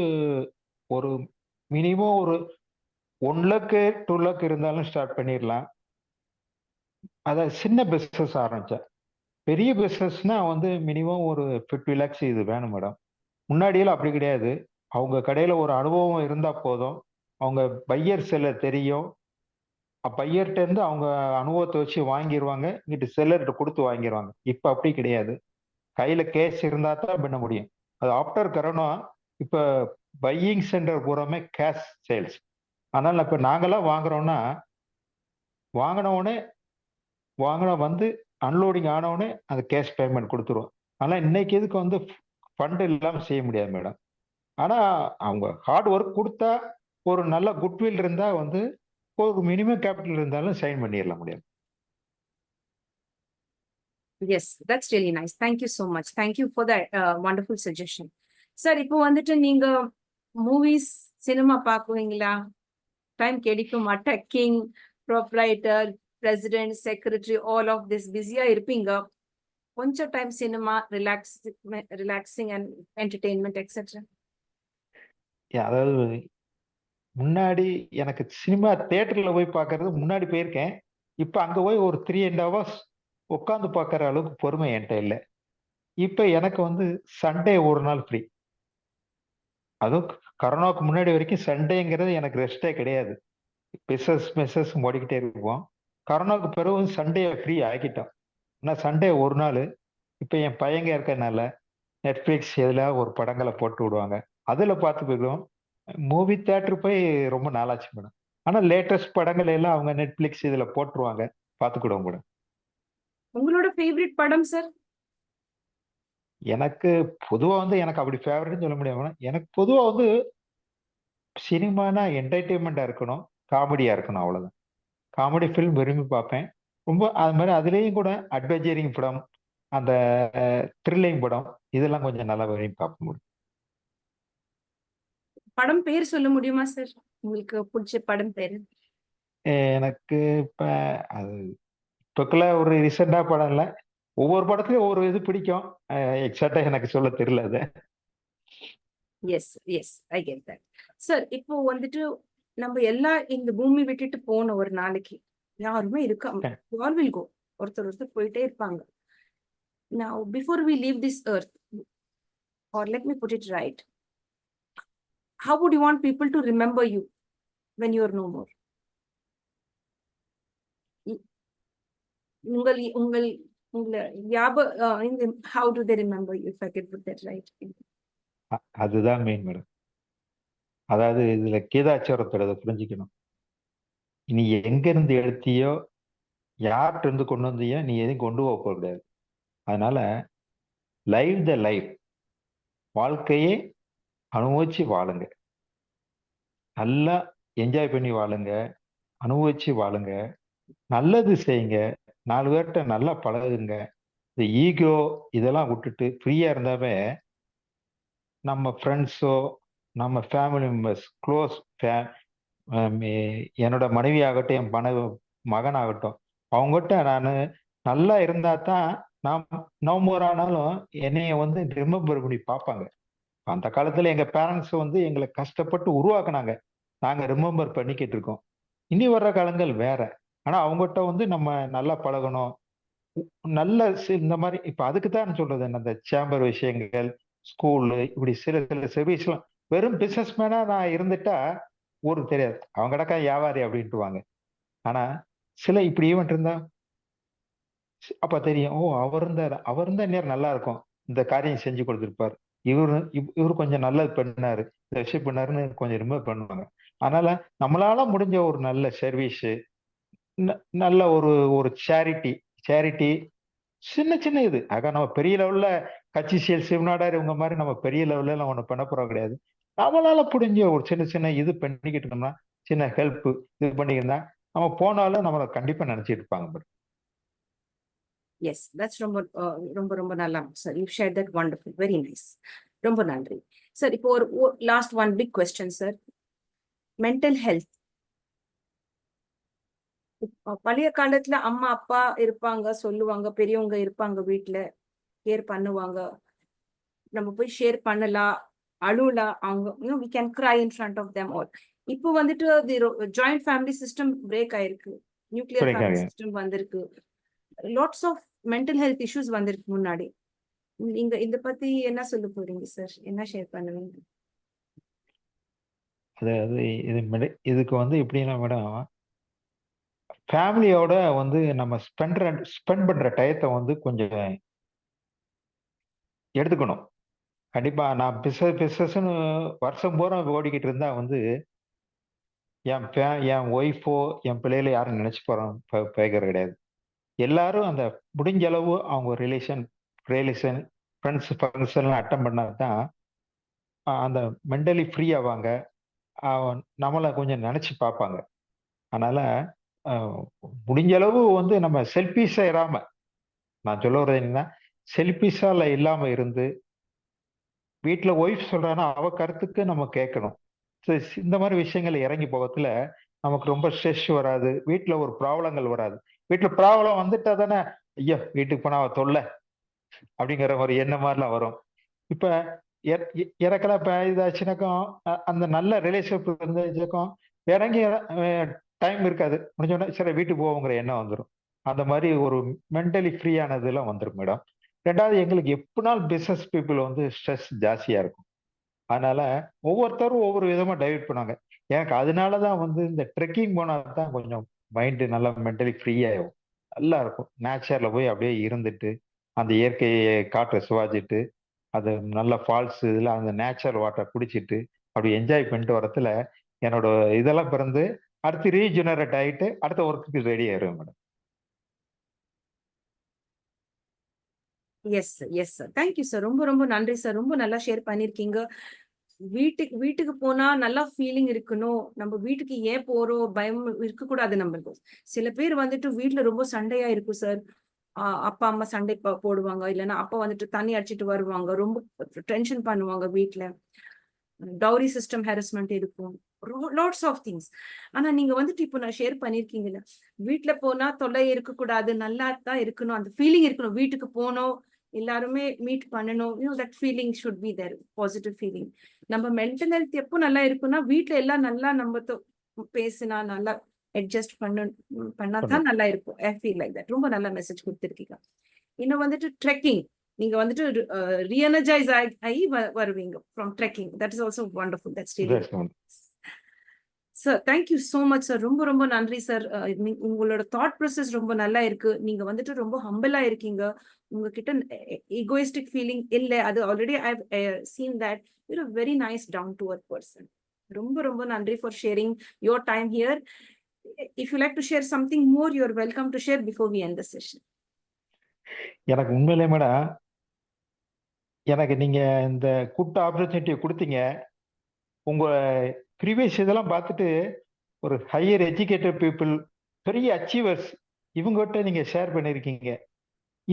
ஒரு மினிமம் ஒரு 1 lakh 2 lakh இருந்தாலும் ஸ்டார்ட் பண்ணிடலாம். அதாவது சின்ன பிசினஸ் ஆரம்பிச்சா. பெரிய பிசினஸ்னா வந்து மினிமம் ஒரு 50 lakhs இது வேணும் மேடம். முன்னாடியெல்லாம் அப்படி கிடையாது. அவங்க கடையில ஒரு அனுபவம் இருந்தா போதும். அவங்க பையர் செல்லர் தெரியும். பையர்கிட்ட இருந்து அவங்க அனுபவத்தை வச்சு வாங்கிடுவாங்க, இங்கிட்டு செல்லர்கிட்ட கொடுத்து வாங்கிடுவாங்க. இப்ப அப்படி கிடையாது. கையில கேஷ் இருந்தா தான் பண்ண முடியும். அது ஆஃப்டர் கரோனா இப்ப பையிங் சென்டர் பூராமே கேஷ் சேல்ஸ். அதனால இப்ப நாங்கெல்லாம் வாங்குறோம்னா வாங்கின வந்து அன்லோடிங் ஆனவுடனே அந்த கேஷ் பேமெண்ட் கொடுத்துருவோம். ஆனா இன்னைக்கு இதுக்கு வந்து ஃபண்ட் இல்லாம செய்ய முடியாது மேடம். ஆனா அவங்க ஹார்ட் ஒர்க் கொடுத்தா, ஒரு நல்ல குட்வில் இருந்தா வந்து ஒரு மினிமம் கேபிட்டல் இருந்தாலும் சைன் பண்ணிடலாம் முடியும். Yes, that's really nice. Thank you so much. Thank you for that wonderful suggestion. Sir, இப்போ வந்துட்டு நீங்க மூவிஸ் சினிமா பாக்குவீங்களா? டைம் கிடைக்குமா? Trekking, proprietor, president, secretary, all of this பிஸியா இருப்பீங்க. கொஞ்சம் time cinema, relaxing and entertainment etcetera. அதாவது முன்னாடி எனக்கு சினிமா தியேட்டர்ல போய் பார்க்கறது முன்னாடி போயிருக்கேன். இப்ப அங்க போய் ஒரு 3.5 hours உட்காந்து பார்க்கற அளவுக்கு பொறுமை என்கிட்ட இல்லை. இப்ப எனக்கு வந்து சண்டே ஒரு நாள் ஃப்ரீ. அதுவும் கரோனாவுக்கு முன்னாடி வரைக்கும் சண்டேங்கிறது எனக்கு ரெஸ்டே கிடையாது. பிஸ்னஸ் ஓடிக்கிட்டே இருப்போம். கரோனாவுக்கு பிறகு சண்டே ஃப்ரீ ஆக்கிட்டோம். ஆனா சண்டே ஒரு நாள் இப்ப என் பையங்க இருக்கறனால நெட்ஃபிளிக்ஸ் எதுல ஒரு படங்களை போட்டு விடுவாங்க. அதுல பார்த்து போயிடுவோம். மூவி தியேட்டர் போய் ரொம்ப நாளாச்சு மேடம். ஆனா லேட்டஸ்ட் படங்கள் எல்லாம் அவங்க நெட்ஃபிளிக்ஸ் இதுல போட்டுருவாங்க. பார்த்துக்கிடுவோம் மேடம். உங்களோட ஃபேவரட் படம் சார்? எனக்கு பொதுவா எனக்கு அப்படி ஃபேவரட்னு சொல்ல முடியாது மேடம். எனக்கு பொதுவா சினிமானா என்டர்டெயின்மெண்டா இருக்கணும், காமெடியா இருக்கணும் அவ்வளவுதான். காமெடி ஃபிலிம் விரும்பி பார்ப்பேன். ரொம்ப அது மாதிரி அதுலயும் கூட அட்வென்ச்சரிங் படம், அந்த த்ரில்லிங் படம் இதெல்லாம் கொஞ்சம் நல்லா விரும்பி பார்க்க முடியும். படம் பேர் சொல்ல முடியுமா சார்? உங்களுக்கு பிடிச்ச படம் பேரு? எனக்கு இப்ப அது இப்பக்குள்ள ஒரு ரீசெண்டா படம் இல்ல. ஒவ்வொரு படத்துலயும் ஒவ்வொரு இது பிடிக்கும். எக்ஸாக்ட்டா எனக்கு சொல்ல தெரியல அது. Yes yes I get that. Sir இப்போ வந்துட்டு நம்ம எல்லாம் இந்த பூமி விட்டுட்டு போன ஒரு நாளைக்கு யாருமே இருக்க ஆல் வில் கோ. ஒருத்தர் ஒருத்தர் போயிட்டே இருப்பாங்க. Now before we leave this earth, or let me put it right, how would you want people to remember you when you are no more? உங்கள் உங்கள் உங்களை how do they remember you, if I could put that right? அதுதான் main madam. அதாவது இதுல கீதாச்சாரத்தோட புரிஞ்சுக்கணும். நீ எங்க இருந்து எடுத்தியோ, யார்கிட்ட இருந்து கொண்டு வந்தியோ, நீ எதையும் கொண்டு போக கூடாது. அதனால லைவ் த லைஃப், வாழ்க்கையே அனுபவிச்சு வாழுங்க. நல்லா என்ஜாய் பண்ணி வாழுங்க, அனுபவிச்சு வாழுங்க, நல்லது செய்யுங்க, 4 பேர்கிட்ட நல்லா பழகுங்க. இந்த ஈகோ இதெல்லாம் விட்டுட்டு ஃப்ரீயா இருந்தாவே நம்ம ஃப்ரெண்ட்ஸோ, நம்ம ஃபேமிலி மெம்பர்ஸ், க்ளோஸ் என்னோட மனைவி ஆகட்டும், என் மகனாகட்டும், அவங்ககிட்ட நான் நல்லா இருந்தா தான் நான் நோ மோர் ஆனாலும் என்னைய ரிமெம்பர் பண்ணி பார்ப்பாங்க. அந்த காலத்துல எங்க பேரண்ட்ஸ் எங்களை கஷ்டப்பட்டு உருவாக்குனாங்க. நாங்க ரிமெம்பர் பண்ணிக்கிட்டு இருக்கோம். இனி வர்ற காலங்கள் வேற. ஆனா அவங்ககிட்ட நம்ம நல்லா பழகணும். நல்ல இந்த மாதிரி இப்ப அதுக்கு தான் சொல்றது என்ன, இந்த சேம்பர் விஷயங்கள், ஸ்கூலு, இப்படி சில சில சர்வீஸ்லாம் வெறும் பிசினஸ் மேனா நான் இருந்துட்டா ஊருக்கு தெரியாது. அவங்க கிடக்கா வியாபாரி அப்படின்ட்டுவாங்க. ஆனா சில இப்படி ஈவெண்ட் இருந்தா அப்ப தெரியும். ஓ, அவர் இருந்தா நேரம் நல்லா இருக்கும், இந்த காரியம் செஞ்சு கொடுத்திருப்பார், இவரு கொஞ்சம் நல்லது பண்ணாரு, இந்த விஷயம் பண்ணாருன்னு கொஞ்சம் ரிமூவ் பண்ணுவாங்க. அதனால நம்மளால முடிஞ்ச ஒரு நல்ல சர்வீஸ், நல்ல ஒரு ஒரு சேரிட்டி சேரிட்டி சின்ன சின்ன இது. ஆக நம்ம பெரிய லெவல்ல கட்சி சிவநாடார் இவங்க மாதிரி நம்ம பெரிய லெவல்ல எல்லாம் ஒண்ணு பண்ண போறோம் கிடையாது. நம்மளால புரிஞ்ச ஒரு சின்ன சின்ன இது பண்ணிக்கிட்டு இருந்தோம்னா, சின்ன ஹெல்ப் இது பண்ணிக்கிட்டா நம்ம போனாலும் நம்மளை கண்டிப்பா நினைச்சிட்டு இருப்பாங்க. எஸ், தட்ஸ் ரொம்ப ரொம்ப ரொம்ப நல்லா sir. You share that wonderful, very nice. ரொம்ப நன்றி சார். இப்போ ஒரு last one big question sir. Mental health. பழைய காலத்துல அம்மா அப்பா இருப்பாங்க, சொல்லுவாங்க, பெரியவங்க இருப்பாங்க, வீட்டுல கேர் பண்ணுவாங்க, நம்ம போய் ஷேர் பண்ணலாம், அழுலாம், அவங்க we can cry in front of them all. இப்போ வந்துட்டு ஜாயிண்ட் ஃபேமிலி சிஸ்டம் பிரேக் ஆயிருக்கு, நியூக்ளியர் ஃபேமிலி சிஸ்டம் வந்திருக்கு, lots of mental health issues வந்திருக்கு முன்னாடி. நீங்க இத பத்தி என்ன சொல்ல போறீங்க சார்? என்ன ஷேர் பண்ணுவீங்க? அதாவது இதுக்கு எப்படின்னா மேடம், ஃபேமிலியோட நம்ம ஸ்பெண்ட் பண்ற டயத்தை கொஞ்சம் எடுத்துக்கணும். கண்டிப்பா நான் பிசினஸ்ன்னு வருஷம் பூரா ஓடிக்கிட்டு இருந்தா என் ஒய்ஃபோ என் பிள்ளைகளை யாரும் நினைச்சு போகிறது கிடையாது. எல்லாரும் அந்த முடிஞ்ச அளவு அவங்க ரிலேஷன் ஃப்ரெண்ட்ஸ் ஃபங்க்ஷன்லாம் அட்டன் பண்ணா தான் அந்த மென்டலி ஃப்ரீ ஆவாங்க, நம்மளை கொஞ்சம் நினைச்சு பார்ப்பாங்க. அதனால முடிஞ்ச அளவு நம்ம செல்ஃபிஷா இராம, நான் சொல்ல வர்றது என்னன்னா, செல்ஃபிஷா இல்லாம இருந்து வீட்டுல ஒய்ஃப் சொல்றான்னா அவ கருத்துக்கு நம்ம கேட்கணும். இந்த மாதிரி விஷயங்கள் இறங்கி போகத்துல நமக்கு ரொம்ப ஸ்ட்ரெஸ் வராது, வீட்டுல ஒரு ப்ராப்ளங்கள் வராது. வீட்டுல ப்ராப்ளம் வந்துட்டா தானே ஐயோ வீட்டுக்கு போனா அவ தொல்லை அப்படிங்கிற ஒரு எண்ணம் மாதிரிலாம் வரும். இப்ப இறக்கலாம் இப்ப இதாச்சுனாக்கும் அந்த நல்ல ரிலேஷன்ஷிப் இருந்துச்சுக்கும் இறங்கி டைம் இருக்காது, முடிஞ்சோடனே சரி வீட்டுக்கு போவோங்கிற எண்ணம் வந்துடும். அந்த மாதிரி ஒரு மென்டலி ஃப்ரீயானதுலாம் வந்துடும் மேடம். ரெண்டாவது, எங்களுக்கு எப்படினாலும் பிசினஸ் பீப்புள் ஸ்ட்ரெஸ் ஜாஸ்தியா இருக்கும். அதனால ஒவ்வொருத்தரும் ஒவ்வொரு விதமா டைவர்ட் பண்ணுவாங்க. எனக்கு அதனாலதான் வந்து இந்த ட்ரெக்கிங் போனா தான் கொஞ்சம் மைண்ட் நல்லா மென்டலி ஃப்ரீ ஆகும். நல்லா இருக்கும். நேச்சர்ல போய் அப்படியே இருந்துட்டு, அந்த இயற்கையை காற்றை சுவாசிட்டு, அது நல்ல ஃபால்ஸ் இதுல அந்த நேச்சுரல் வாட்டர் குடிச்சிட்டு, அப்படி என்ஜாய் பண்ணிட்டு வரதுல என்னோட இதெல்லாம் பிறந்து அடுத்து ரீஜெனரேட் ஆயிட்டு அடுத்த ஒர்க்குக்கு ரெடி ஆயிடுவேன் madam. Yes sir, yes sir. Thank you sir. ரொம்ப ரொம்ப நன்றி சார். ரொம்ப நல்லா ஷேர் பண்ணியிருக்கீங்க. வீட்டுக்கு போனா நல்லா ஃபீலிங் இருக்கணும். நம்ம வீட்டுக்கு ஏன் போறோம் பயம் இருக்கக்கூடாது நம்மளுக்கு. சில பேர் வந்துட்டு வீட்ல ரொம்ப சண்டையா இருக்கும் சார். அப்பா அம்மா சண்டை போடுவாங்க. இல்லைன்னா அப்பா வந்துட்டு தண்ணி அடிச்சிட்டு வருவாங்க. ரொம்ப டென்ஷன் பண்ணுவாங்க வீட்ல. டவுரி சிஸ்டம் ஹாரஸ்மெண்ட் இருக்கும். Lots of things. ஆனா நீங்க வந்துட்டு இப்போ நான் ஷேர் பண்ணிருக்கீங்கல்ல, வீட்ல போனா தொல்லை இருக்கக்கூடாது, நல்லா தான் இருக்கணும், அந்த ஃபீலிங் இருக்கணும். வீட்டுக்கு போனோம், எல்லாருமே மீட் பண்ணணும், that feeling should be there, positive feeling. நம்ம மென்டல் ஹெல்த் எப்போ நல்லா இருக்குன்னா, வீட்ல எல்லாம் நல்லா நம்ம பேசினா நல்லா அட்ஜஸ்ட் பண்ணாதான் நல்லா இருக்கும். I feel like that. ரொம்ப நல்ல மெசேஜ் கொடுத்துருக்கீங்க. இன்னும் வந்துட்டு ட்ரெக்கிங், நீங்க வந்துட்டு ரீஎனர்ஜைஸ் ஆகி வருவீங்க from trekking. That is also wonderful. That's really sir. Thank you so much sir. ரொம்ப ரொம்ப நன்றி சார். உங்களோட தாட் ப்ராசஸ் ரொம்ப நல்லா இருக்கு. நீங்க வந்துட்டு ரொம்ப ஹம்பிளா இருக்கீங்க. உங்ககிட்ட ஈகோயிஸ்டிக் ஃபீலிங் இல்ல. அது already I have seen that your a very nice down to earth person. ரொம்ப ரொம்ப நன்றி for sharing your time here. If you like to share something more, you're welcome to share before we end the session. எனக்கு உண்மையிலே madam, எனக்கு நீங்க இந்த கூட்ட ஆப்பர்ச்சுனிட்டியை கொடுத்தீங்க. உங்க ப்ரீவியஸ் இதெல்லாம் பார்த்துட்டு ஒரு ஹையர் எஜுகேட்டட் பீப்புள், பெரிய அச்சீவர்ஸ், இவங்ககிட்ட நீங்க ஷேர் பண்ணிருக்கீங்க.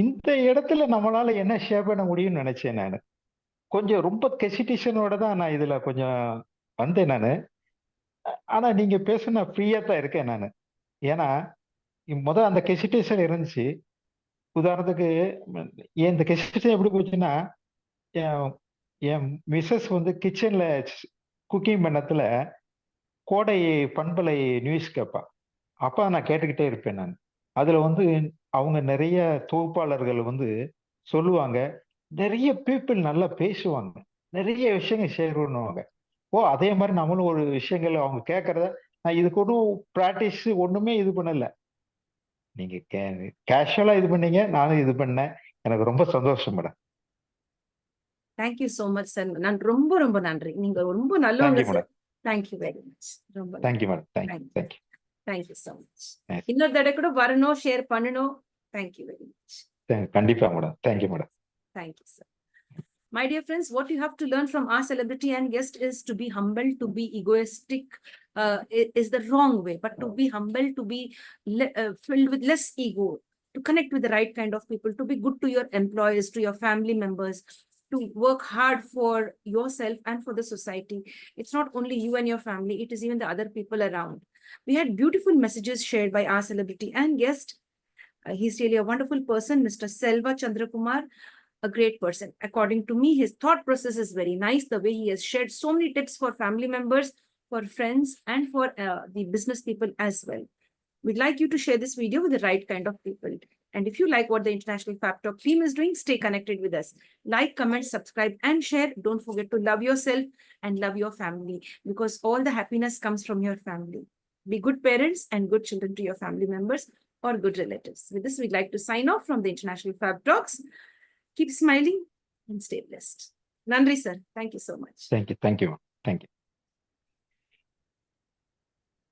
இந்த இடத்துல நம்மளால என்ன ஷேர் பண்ண முடியும்னு நினைச்சேன் நான். கொஞ்சம் ரொம்ப கெசிடேஷனோட தான் நான் இதுல கொஞ்சம் வந்தேன் நான். ஆனா நீங்க பேசுன ஃப்ரீயா தான் இருக்கேன் நான். ஏன்னா அந்த கெசிடேஷன் இருந்துச்சு. உதாரணத்துக்கு இந்த கெசிடேஷன் எப்படி போச்சுன்னா, என் மிஸ்ஸஸ் வந்து கிச்சன்ல குக்கிங் பண்ணத்துல கோடை பண்பலை நியூஸ் கேட்பா. அப்ப நான் கேட்டுக்கிட்டே இருப்பேன் நான். அதுல வந்து அவங்க நிறைய தொகுப்பாளர்கள் வந்து சொல்லுவாங்க. நிறைய பீப்புள் நல்லா பேசுவாங்க. நிறைய விஷயங்கள் ஷேர் பண்ணுவாங்க. அதே மாதிரி நம்மளும் ஒரு விஷயங்கள் அவங்க கேட்கறத நான் இதுக்கு ஒன்றும் பிராக்டிஸ் ஒண்ணுமே இது பண்ணல. நீங்க கேஷுவலா இது பண்ணீங்க, நானும் இது பண்ணேன். எனக்கு ரொம்ப சந்தோஷம் madam. Thank you so much sir. நான் ரொம்ப ரொம்ப நன்றி. நீங்க ரொம்ப நல்லவங்க சார். Thank you very much. ரொம்ப thank you madam. Thank you. Thank you so much. இன்னொரு தடவை கூட வரணும், ஷேர் பண்ணணும். Thank you very much. கண்டிப்பா madam. Thank you madam. Thank you sir. My dear friends, what you have to learn from our celebrity and guest is to be humble, to be egoistic is the wrong way, but to be humble, to be filled with less ego, to connect with the right kind of people, to be good to your employees, to your family members, to work hard for yourself and for the society. It's not only you and your family, it is even the other people around. We had beautiful messages shared by our celebrity and guest. He's really a wonderful person, Mr. Selva Chandrakumar. A great person. According to me, his thought process is very nice. The way he has shared so many tips for family members, for friends, and for the business people as well. We'd like you to share this video with the right kind of people. And if you like what the International Fab Talk team is doing, stay connected with us. Like, comment, subscribe, and share. Don't forget to love yourself and love your family, because all the happiness comes from your family. Be good parents and good children to your family members or good relatives. With this, we'd like to sign off from the International Fab Talks. Keep smiling and stay blessed. Nandri sir, thank you so much. Thank you.